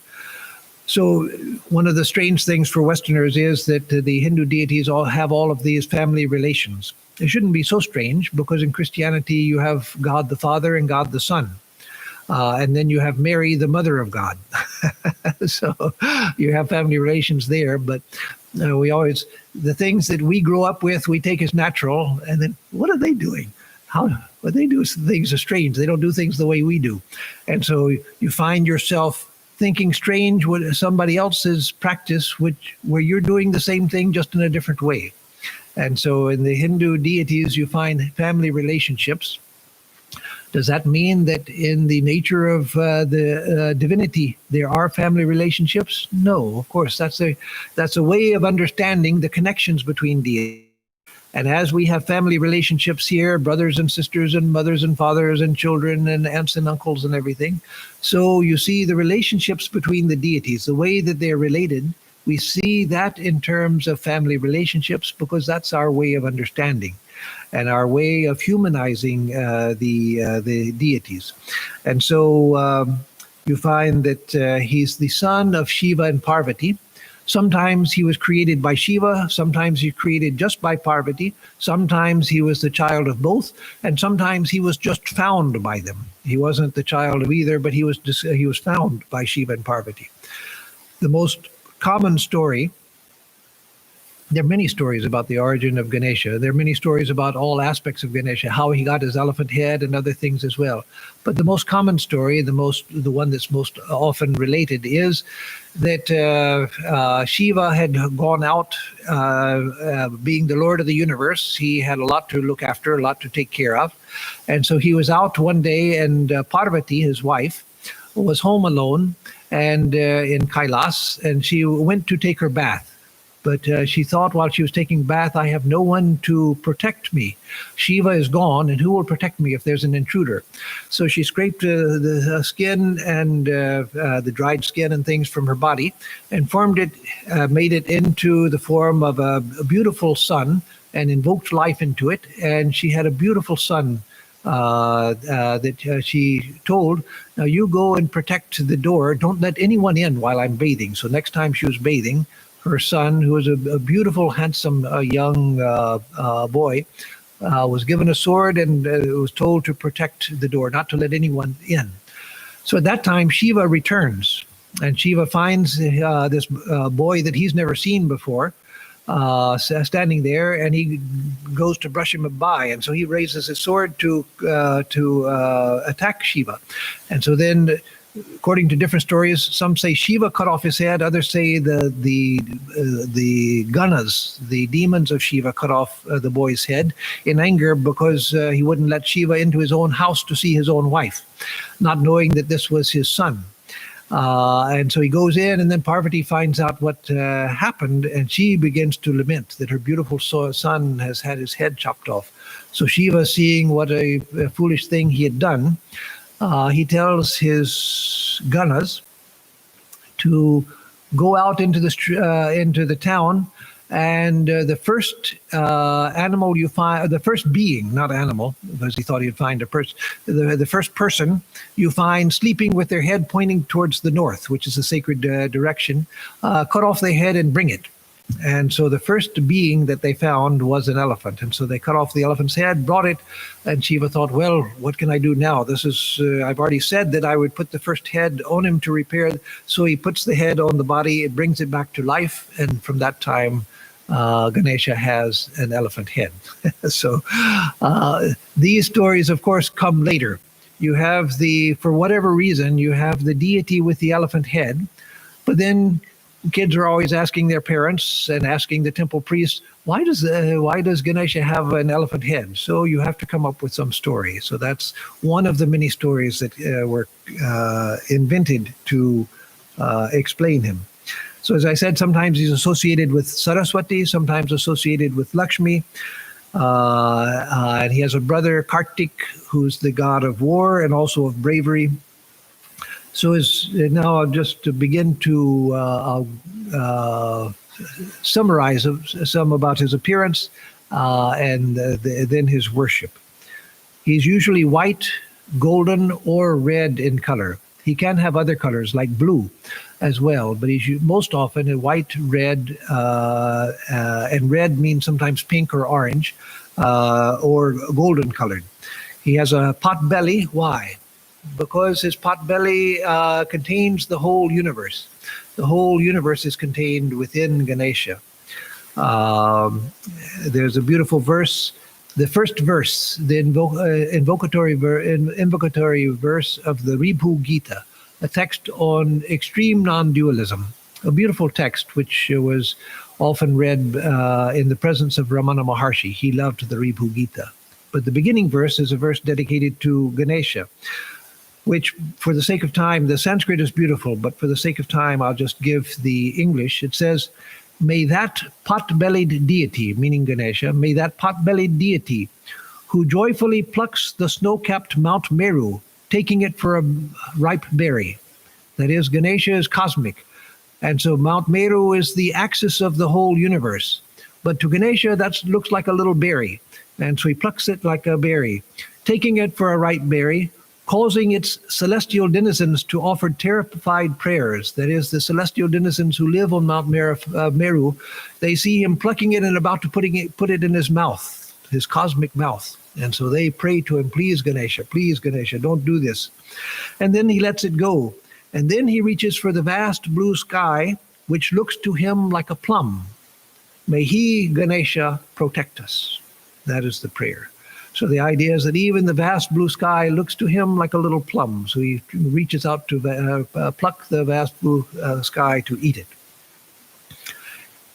So one of the strange things for Westerners is that the Hindu deities all have all of these family relations. It shouldn't be so strange, because in Christianity you have God the Father and God the Son. And then you have Mary, the mother of God. So you have family relations there, but the things that we grow up with, we take as natural, and then what are they doing? What they do, things are strange. They don't do things the way we do. And so you find yourself thinking strange with somebody else's practice, where you're doing the same thing just in a different way. And so in the Hindu deities, you find family relationships. Does that mean that in the nature of the divinity there are family relationships? No, of course. That's a way of understanding the connections between deities. And as we have family relationships here, brothers and sisters and mothers and fathers and children and aunts and uncles and everything, so you see the relationships between the deities, the way that they're related, we see that in terms of family relationships, because that's our way of understanding and our way of humanizing the deities. And so you find that he's the son of Shiva and Parvati. Sometimes he was created by Shiva, sometimes he was created just by Parvati, sometimes he was the child of both, and sometimes he was just found by them. He wasn't the child of either, but he was found by Shiva and Parvati. The most common story, there are many stories about the origin of Ganesha. There are many stories about all aspects of Ganesha, how he got his elephant head and other things as well. But the most common story, the one that's most often related, is that Shiva had gone out, being the Lord of the universe. He had a lot to look after, a lot to take care of. And so he was out one day, and Parvati, his wife, was home alone and in Kailas, and she went to take her bath. But she thought while she was taking bath, I have no one to protect me. Shiva is gone, and who will protect me if there's an intruder? So she scraped the skin and the dried skin and things from her body and made it into the form of a beautiful sun and invoked life into it. And she had a beautiful son that she told, now you go and protect the door. Don't let anyone in while I'm bathing. So next time she was bathing, her son, who was a beautiful, handsome young boy, was given a sword and was told to protect the door, not to let anyone in. So at that time, Shiva returns, and Shiva finds this boy that he's never seen before standing there, and he goes to brush him by, and so he raises his sword to attack Shiva. And so then, according to different stories, some say Shiva cut off his head, others say the Ganas, the demons of Shiva, cut off the boy's head in anger because he wouldn't let Shiva into his own house to see his own wife, not knowing that this was his son. And so he goes in, and then Parvati finds out what happened, and she begins to lament that her beautiful son has had his head chopped off. So Shiva, seeing what a foolish thing he had done, he tells his Ganas to go out into the town, and the first animal you find, the first being, not animal, because he thought he'd find a person, the first person you find sleeping with their head pointing towards the north, which is the sacred direction, cut off their head and bring it. And so the first being that they found was an elephant. And so they cut off the elephant's head, brought it, and Shiva thought, well, what can I do now? This is, I've already said that I would put the first head on him to repair. So he puts the head on the body, it brings it back to life, and from that time, Ganesha has an elephant head. So these stories, of course, come later. You have for whatever reason, you have the deity with the elephant head, but then kids are always asking their parents and asking the temple priests, why does Ganesha have an elephant head? So you have to come up with some story. So that's one of the many stories that were invented to explain him. So as I said, sometimes he's associated with Saraswati, sometimes associated with Lakshmi. And he has a brother, Kartik, who's the god of war and also of bravery. So now I'll just begin to summarize some about his appearance and then his worship. He's usually white, golden, or red in color. He can have other colors like blue as well, but he's most often a white, red, and red means sometimes pink or orange, or golden colored. He has a pot belly. Why? Because his pot belly contains the whole universe. The whole universe is contained within Ganesha. There's a beautiful verse. The first verse, the invocatory verse of the Ribhu Gita, a text on extreme non-dualism, a beautiful text which was often read in the presence of Ramana Maharshi. He loved the Ribhu Gita. But the beginning verse is a verse dedicated to Ganesha, which, for the sake of time, the Sanskrit is beautiful, but for the sake of time, I'll just give the English. It says, may that pot-bellied deity, meaning Ganesha, may that pot-bellied deity who joyfully plucks the snow-capped Mount Meru, taking it for a ripe berry. That is, Ganesha is cosmic. And so Mount Meru is the axis of the whole universe. But to Ganesha, that looks like a little berry. And so he plucks it like a berry, taking it for a ripe berry, causing its celestial denizens to offer terrified prayers. That is, the celestial denizens who live on Mount Meru, they see him plucking it and about to put it in his mouth, his cosmic mouth. And so they pray to him, please Ganesha, don't do this. And then he lets it go. And then he reaches for the vast blue sky, which looks to him like a plum. May he, Ganesha, protect us. That is the prayer. So the idea is that even the vast blue sky looks to him like a little plum. So he reaches out to pluck the vast blue sky to eat it.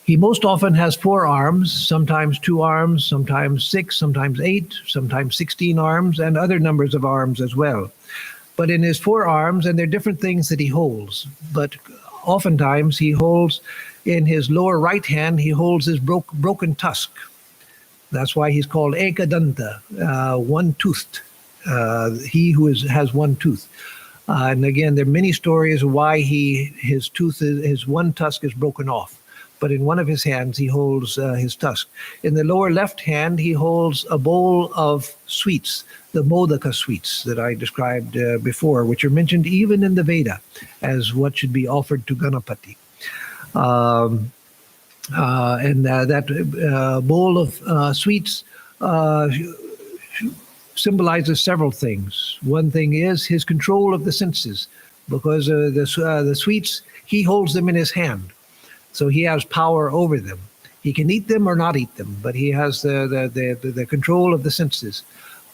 He most often has 4 arms, sometimes 2 arms, sometimes 6, sometimes 8, sometimes 16 arms, and other numbers of arms as well. But in his 4 arms, and there are different things that he holds, but oftentimes he holds, in his lower right hand, he holds his broken tusk. That's why he's called Ekadanta, one-toothed, he who has one tooth. And again, there are many stories of why his one tusk is broken off. But in one of his hands, he holds his tusk. In the lower left hand, he holds a bowl of sweets, the Modaka sweets that I described before, which are mentioned even in the Veda as what should be offered to Ganapati. And that bowl of sweets uh, symbolizes several things. One thing is his control of the senses, because the sweets, he holds them in his hand. So he has power over them. He can eat them or not eat them, but he has the control of the senses.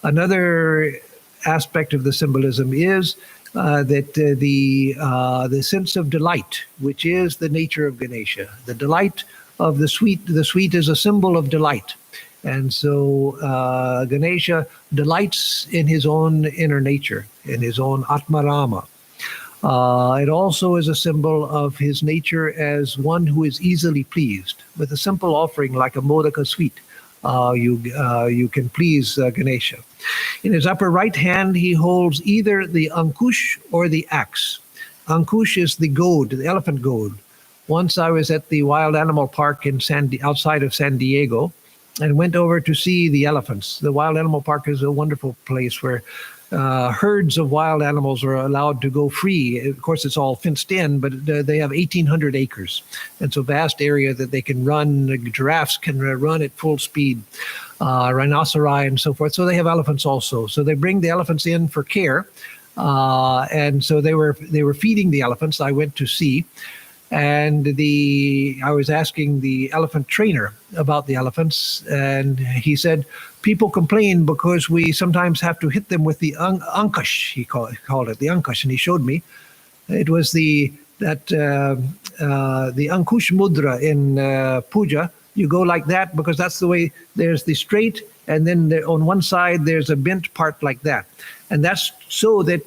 Another aspect of the symbolism is that the sense of delight, which is the nature of Ganesha, the delight of the sweet. The sweet is a symbol of delight. And so Ganesha delights in his own inner nature, in his own Atmarama. It also is a symbol of his nature as one who is easily pleased. With a simple offering like a modaka sweet, you can please Ganesha. In his upper right hand, he holds either the Ankush or the axe. Ankush is the goad, the elephant goad. Once I was at the Wild Animal Park in outside of San Diego, and went over to see the elephants. The Wild Animal Park is a wonderful place where herds of wild animals are allowed to go free. Of course, it's all fenced in, but they have 1,800 acres. It's a vast area that they can run. The giraffes can run at full speed, rhinoceri and so forth. So they have elephants also. So they bring the elephants in for care. And so they were feeding the elephants. I went to see. And I was asking the elephant trainer about the elephants, and he said, people complain because we sometimes have to hit them with the Ankush, he called it, the Ankush, and he showed me. It was the Ankush Mudra in Puja. You go like that because that's the way. There's the straight, and then on one side there's a bent part like that. And that's so that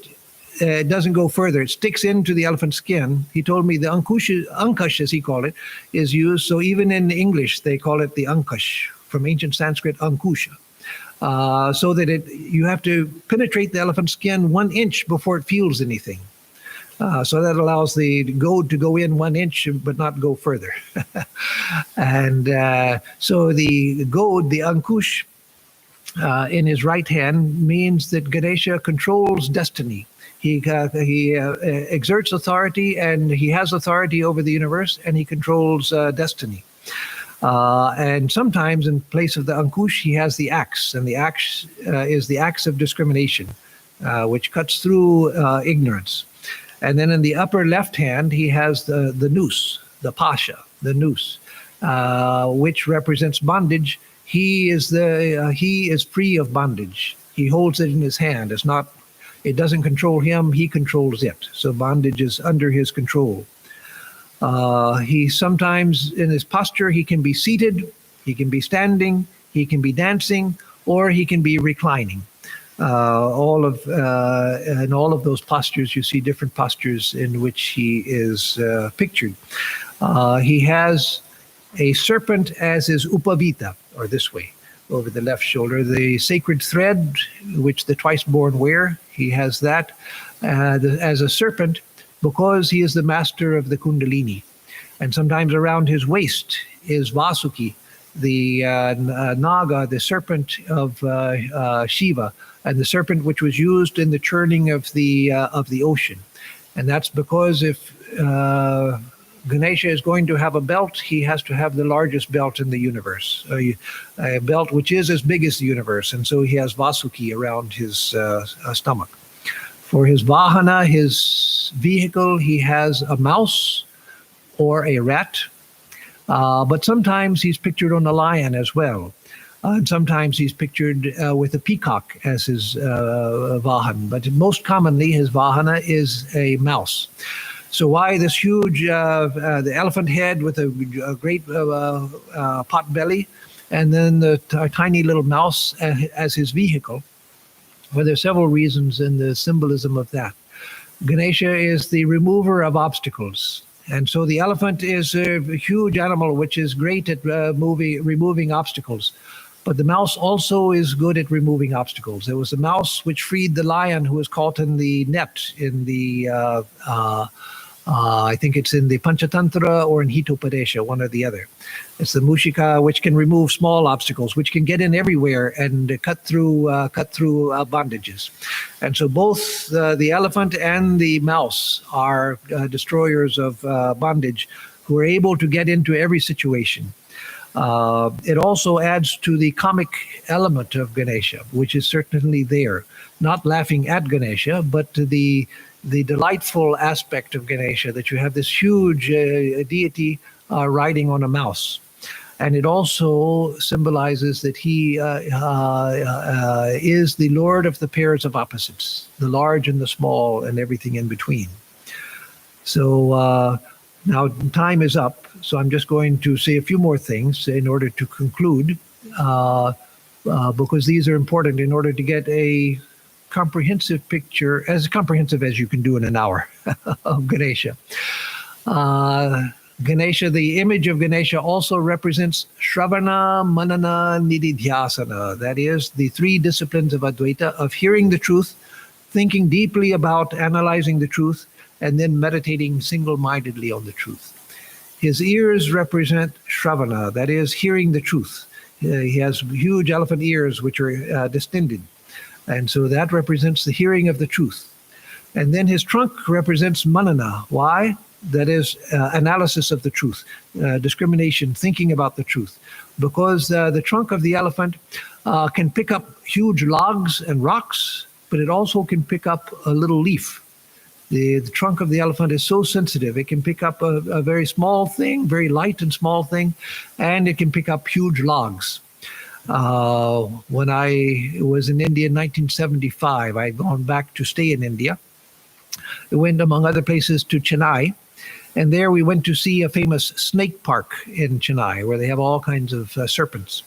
it doesn't go further. It sticks into the elephant skin. He told me the Ankush, as he called it, is used. So even in English, they call it the Ankush, from ancient Sanskrit, Ankusha. So that you have to penetrate the elephant skin 1 inch before it feels anything. So that allows the goad to go in 1 inch, but not go further. And so the goad, the Ankush, in his right hand means that Ganesha controls destiny. He exerts authority, and he has authority over the universe, and he controls destiny. And sometimes in place of the Ankush, he has the axe, and the axe is the axe of discrimination, which cuts through ignorance. And then in the upper left hand, he has the noose, the pasha, the noose, which represents bondage. He is free of bondage. He holds it in his hand. It doesn't control him, he controls it. So bondage is under his control. He sometimes, in his posture, he can be seated, he can be standing, he can be dancing, or he can be reclining. In all of those postures, you see different postures in which he is pictured. He has a serpent as his upavita, or this way, over the left shoulder. The sacred thread, which the twice-born wear, he has that as a serpent because he is the master of the Kundalini. And sometimes around his waist is Vasuki, the Naga, the serpent of Shiva, and the serpent which was used in the churning of the ocean. And that's because if Ganesha is going to have a belt, he has to have the largest belt in the universe, a belt which is as big as the universe. And so he has Vasuki around his stomach. For his Vahana, his vehicle, he has a mouse or a rat. But sometimes he's pictured on a lion as well. And sometimes he's pictured with a peacock as his Vahan. But most commonly, his Vahana is a mouse. So why this huge, the elephant head with a great pot belly, and then the tiny little mouse as his vehicle? Well, there's several reasons in the symbolism of that. Ganesha is the remover of obstacles. And so the elephant is a huge animal which is great at removing obstacles. But the mouse also is good at removing obstacles. There was a mouse which freed the lion who was caught in the net in the I think it's in the Panchatantra or in Hitopadesha, one or the other. It's the Mushika, which can remove small obstacles, which can get in everywhere and cut through bondages. And so both the elephant and the mouse are destroyers of bondage who are able to get into every situation. It also adds to the comic element of Ganesha, which is certainly there. Not laughing at Ganesha, but the delightful aspect of Ganesha, that you have this huge deity riding on a mouse. And it also symbolizes that he is the Lord of the pairs of opposites, the large and the small and everything in between. So now time is up, so I'm just going to say a few more things in order to conclude, because these are important in order to get a comprehensive picture, as comprehensive as you can do in an hour, of Ganesha. Ganesha, the image of Ganesha also represents Shravana, Manana, Nididhyasana. That is the three disciplines of Advaita, of hearing the truth, thinking deeply about analyzing the truth, and then meditating single-mindedly on the truth. His ears represent Shravana, that is hearing the truth. He has huge elephant ears which are distended. And so that represents the hearing of the truth. And then his trunk represents Manana. Why? That is analysis of the truth, discrimination, thinking about the truth. Because the trunk of the elephant can pick up huge logs and rocks, but it also can pick up a little leaf. The trunk of the elephant is so sensitive, it can pick up a very small thing, very light and small thing, and it can pick up huge logs. When I was in India in 1975, I'd gone back to stay in India. I went, among other places, to Chennai, and there we went to see a famous snake park in Chennai, where they have all kinds of serpents.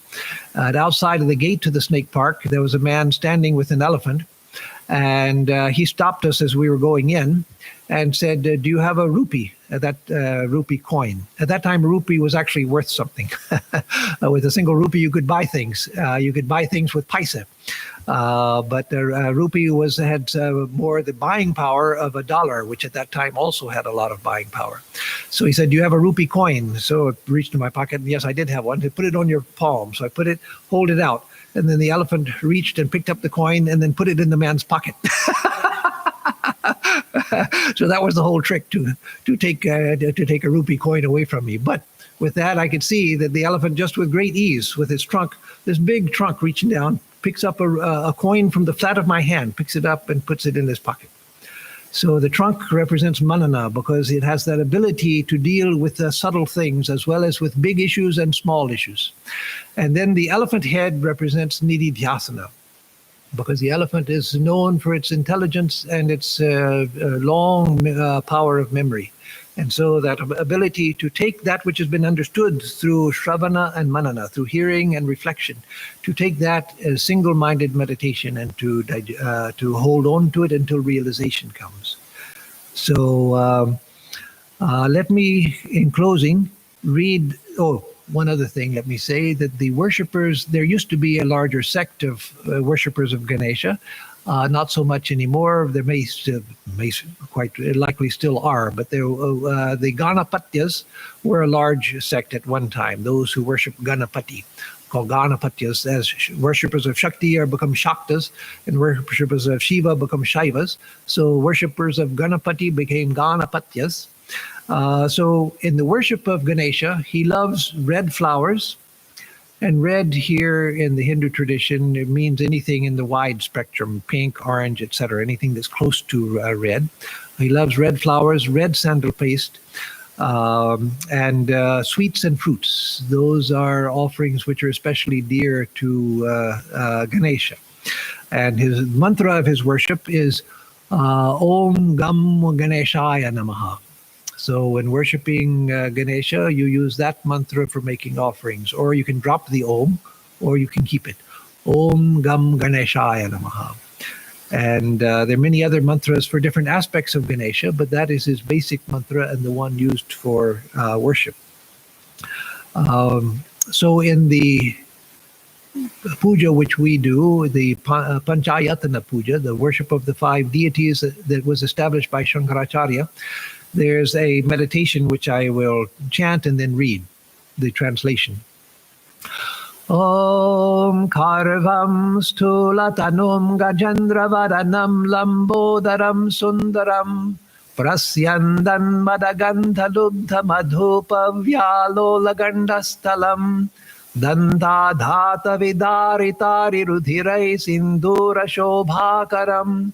And outside of the gate to the snake park, there was a man standing with an elephant, and he stopped us as we were going in and said, do you have a rupee, that rupee coin? At that time, a rupee was actually worth something. With a single rupee, you could buy things. You could buy things with paisa. But a rupee had more the buying power of a dollar, which at that time also had a lot of buying power. So he said, do you have a rupee coin? So I reached in my pocket, and yes, I did have one. He put it on your palm. So I hold it out. And then the elephant reached and picked up the coin and then put it in the man's pocket. So that was the whole trick, to take a rupee coin away from me. But with that, I could see that the elephant, just with great ease, with his trunk, this big trunk reaching down, picks up a coin from the flat of my hand, picks it up and puts it in his pocket. So the trunk represents Manana, because it has that ability to deal with subtle things as well as with big issues and small issues. And then the elephant head represents Nididhyasana, because the elephant is known for its intelligence and its long power of memory. And so that ability to take that which has been understood through Shravana and Manana, through hearing and reflection, to take that as single-minded meditation and to hold on to it until realization comes. So let me, in closing, read, one other thing, let me say that the worshippers, there used to be a larger sect of worshippers of Ganesha. Not so much anymore. There may quite likely still are, but the Ganapatyas were a large sect at one time. Those who worship Ganapati, called Ganapatyas, as worshippers of Shakti are become Shaktas, and worshippers of Shiva become Shaivas. So worshippers of Ganapati became Ganapatyas. So in the worship of Ganesha, he loves red flowers. And red here in the Hindu tradition, it means anything in the wide spectrum, pink, orange, etc., anything that's close to red. He loves red flowers, red sandal paste, and sweets and fruits. Those are offerings which are especially dear to Ganesha. And his mantra of his worship is Om Gam Ganeshaya Namaha. So when worshipping Ganesha, you use that mantra for making offerings, or you can drop the Om, or you can keep it. Om Gam Ganeshaya Namaha. And there are many other mantras for different aspects of Ganesha, but that is his basic mantra and the one used for worship. So in the puja which we do, the Panchayatana puja, the worship of the 5 deities that was established by Shankaracharya, there's a meditation which I will chant and then read the translation. Om Karvam Stulatanum Gajandravaranam Lambodaram Sundaram Prasyandan madagantha lubdha madhupa vyalolagandastalam danta dhata vidaritari rudhirai sindura shobhakaram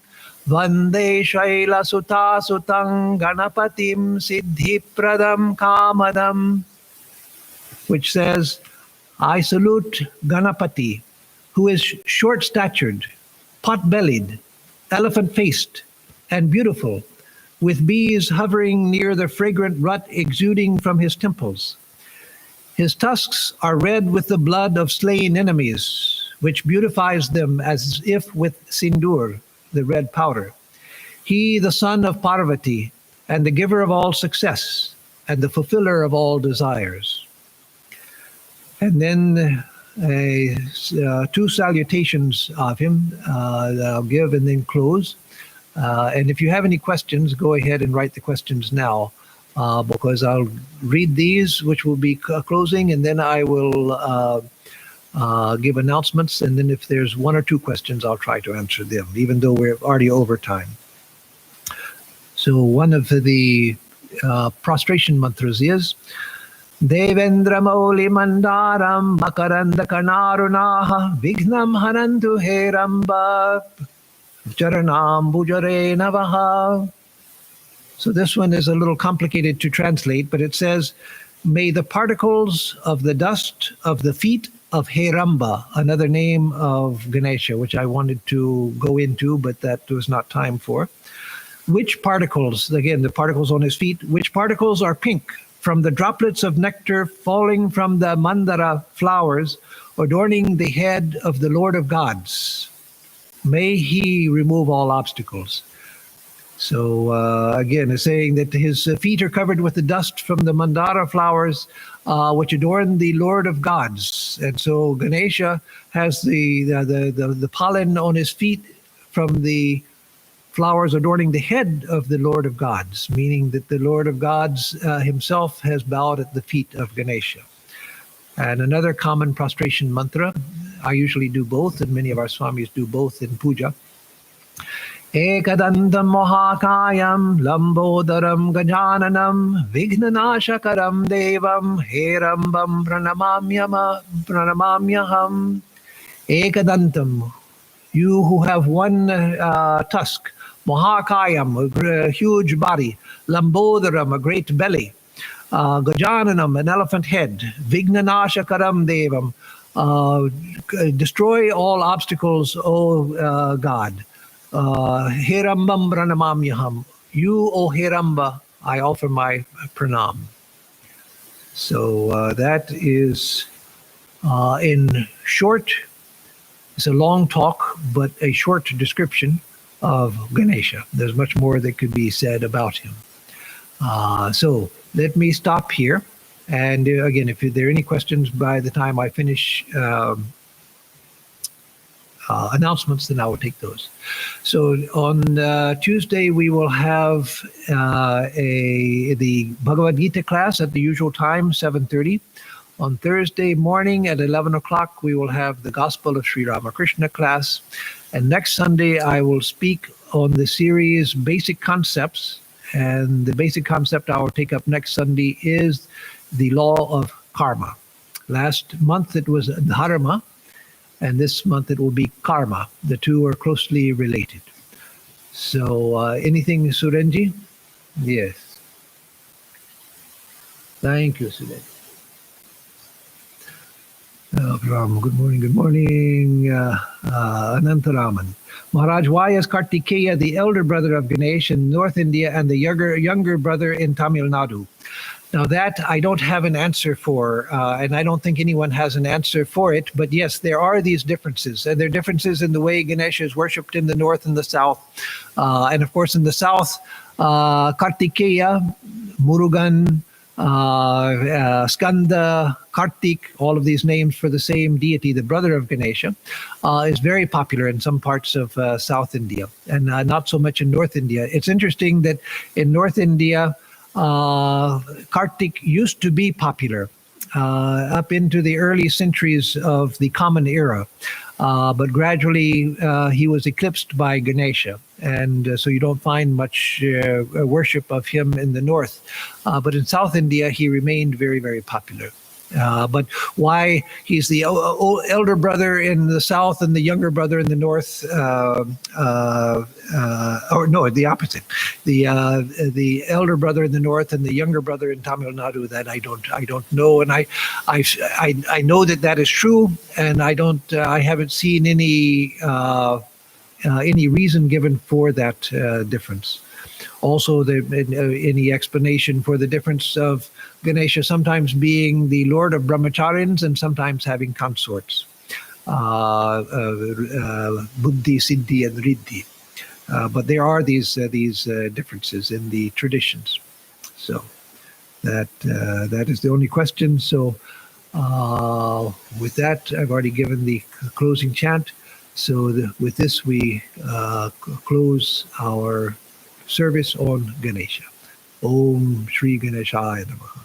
Vande Shaila Suta Sutang Ganapatim Siddhipradam Kamadam, which says, I salute Ganapati, who is short-statured, pot-bellied, elephant-faced, and beautiful, with bees hovering near the fragrant rut exuding from his temples. His tusks are red with the blood of slain enemies, which beautifies them as if with sindur, the red powder. He, the son of Parvati, and the giver of all success, and the fulfiller of all desires. And then two salutations of him that I'll give and then close. And if you have any questions, go ahead and write the questions now, because I'll read these, which will be closing, and then I will give announcements, and then if there's one or two questions, I'll try to answer them, even though we're already over time. So one of the prostration mantras is Devendra Mauli Mandaram Makaranda Kanarunaha Vignam Hanantu Heramba Charanam Bujare Navaha. So this one is a little complicated to translate, but it says, may the particles of the dust of the feet of Heramba, another name of Ganesha, which I wanted to go into, but that was not time for. Which particles, again, the particles on his feet, which particles are pink from the droplets of nectar falling from the mandara flowers adorning the head of the Lord of Gods. May he remove all obstacles. So again, it's saying that his feet are covered with the dust from the mandara flowers, which adorn the Lord of Gods. And so Ganesha has the pollen on his feet from the flowers adorning the head of the Lord of Gods, meaning that the Lord of Gods himself has bowed at the feet of Ganesha. And another common prostration mantra, I usually do both, and many of our swamis do both in puja. Ekadantam mohakayam lambodaram gajananam vignanashakaram devam herambam pranamamyaham. Ekadantam, you who have one tusk, mohakayam, a huge body, lambodaram, a great belly, gajananam, an elephant head, vignanashakaram devam, destroy all obstacles, O God. Herambam pranamamyaham. You, O Heramba, I offer my pranam. So that is, in short, it's a long talk, but a short description of Ganesha. There's much more that could be said about him. So let me stop here. And again, if there are any questions by the time I finish announcements, then I will take those. So on Tuesday, we will have the Bhagavad Gita class at the usual time, 7:30. On Thursday morning at 11 o'clock, we will have the Gospel of Sri Ramakrishna class. And next Sunday, I will speak on the series Basic Concepts. And the basic concept I will take up next Sunday is the law of karma. Last month, it was dharma. And this month it will be karma. The two are closely related. So anything, Surenji? Yes. Thank you, Surenji. Good morning, good morning. Anantaraman. Maharaj, why is Kartikeya the elder brother of Ganesh in North India and the younger brother in Tamil Nadu? Now that I don't have an answer for, and I don't think anyone has an answer for it, but yes, there are these differences. And there are differences in the way Ganesha is worshipped in the north and the south. And of course, in the south, Kartikeya, Murugan, Skanda, Kartik, all of these names for the same deity, the brother of Ganesha, is very popular in some parts of South India and not so much in North India. It's interesting that in North India, Kartik used to be popular up into the early centuries of the Common Era. But gradually he was eclipsed by Ganesha, and so you don't find much worship of him in the north. But in South India, he remained very, very popular. But why he's the elder brother in the south and the younger brother in the north, or no, the opposite. The elder brother in the north and the younger brother in Tamil Nadu, that I don't know, and I know that is true, and I haven't seen any reason given for that difference. Also, any explanation for the difference of Ganesha sometimes being the lord of brahmacharins and sometimes having consorts, buddhi, siddhi, and riddhi. But there are these differences in the traditions. So that is the only question. So with that, I've already given the closing chant. So with this, we close our service on Ganesha. Om Shri Ganeshaya Namaha.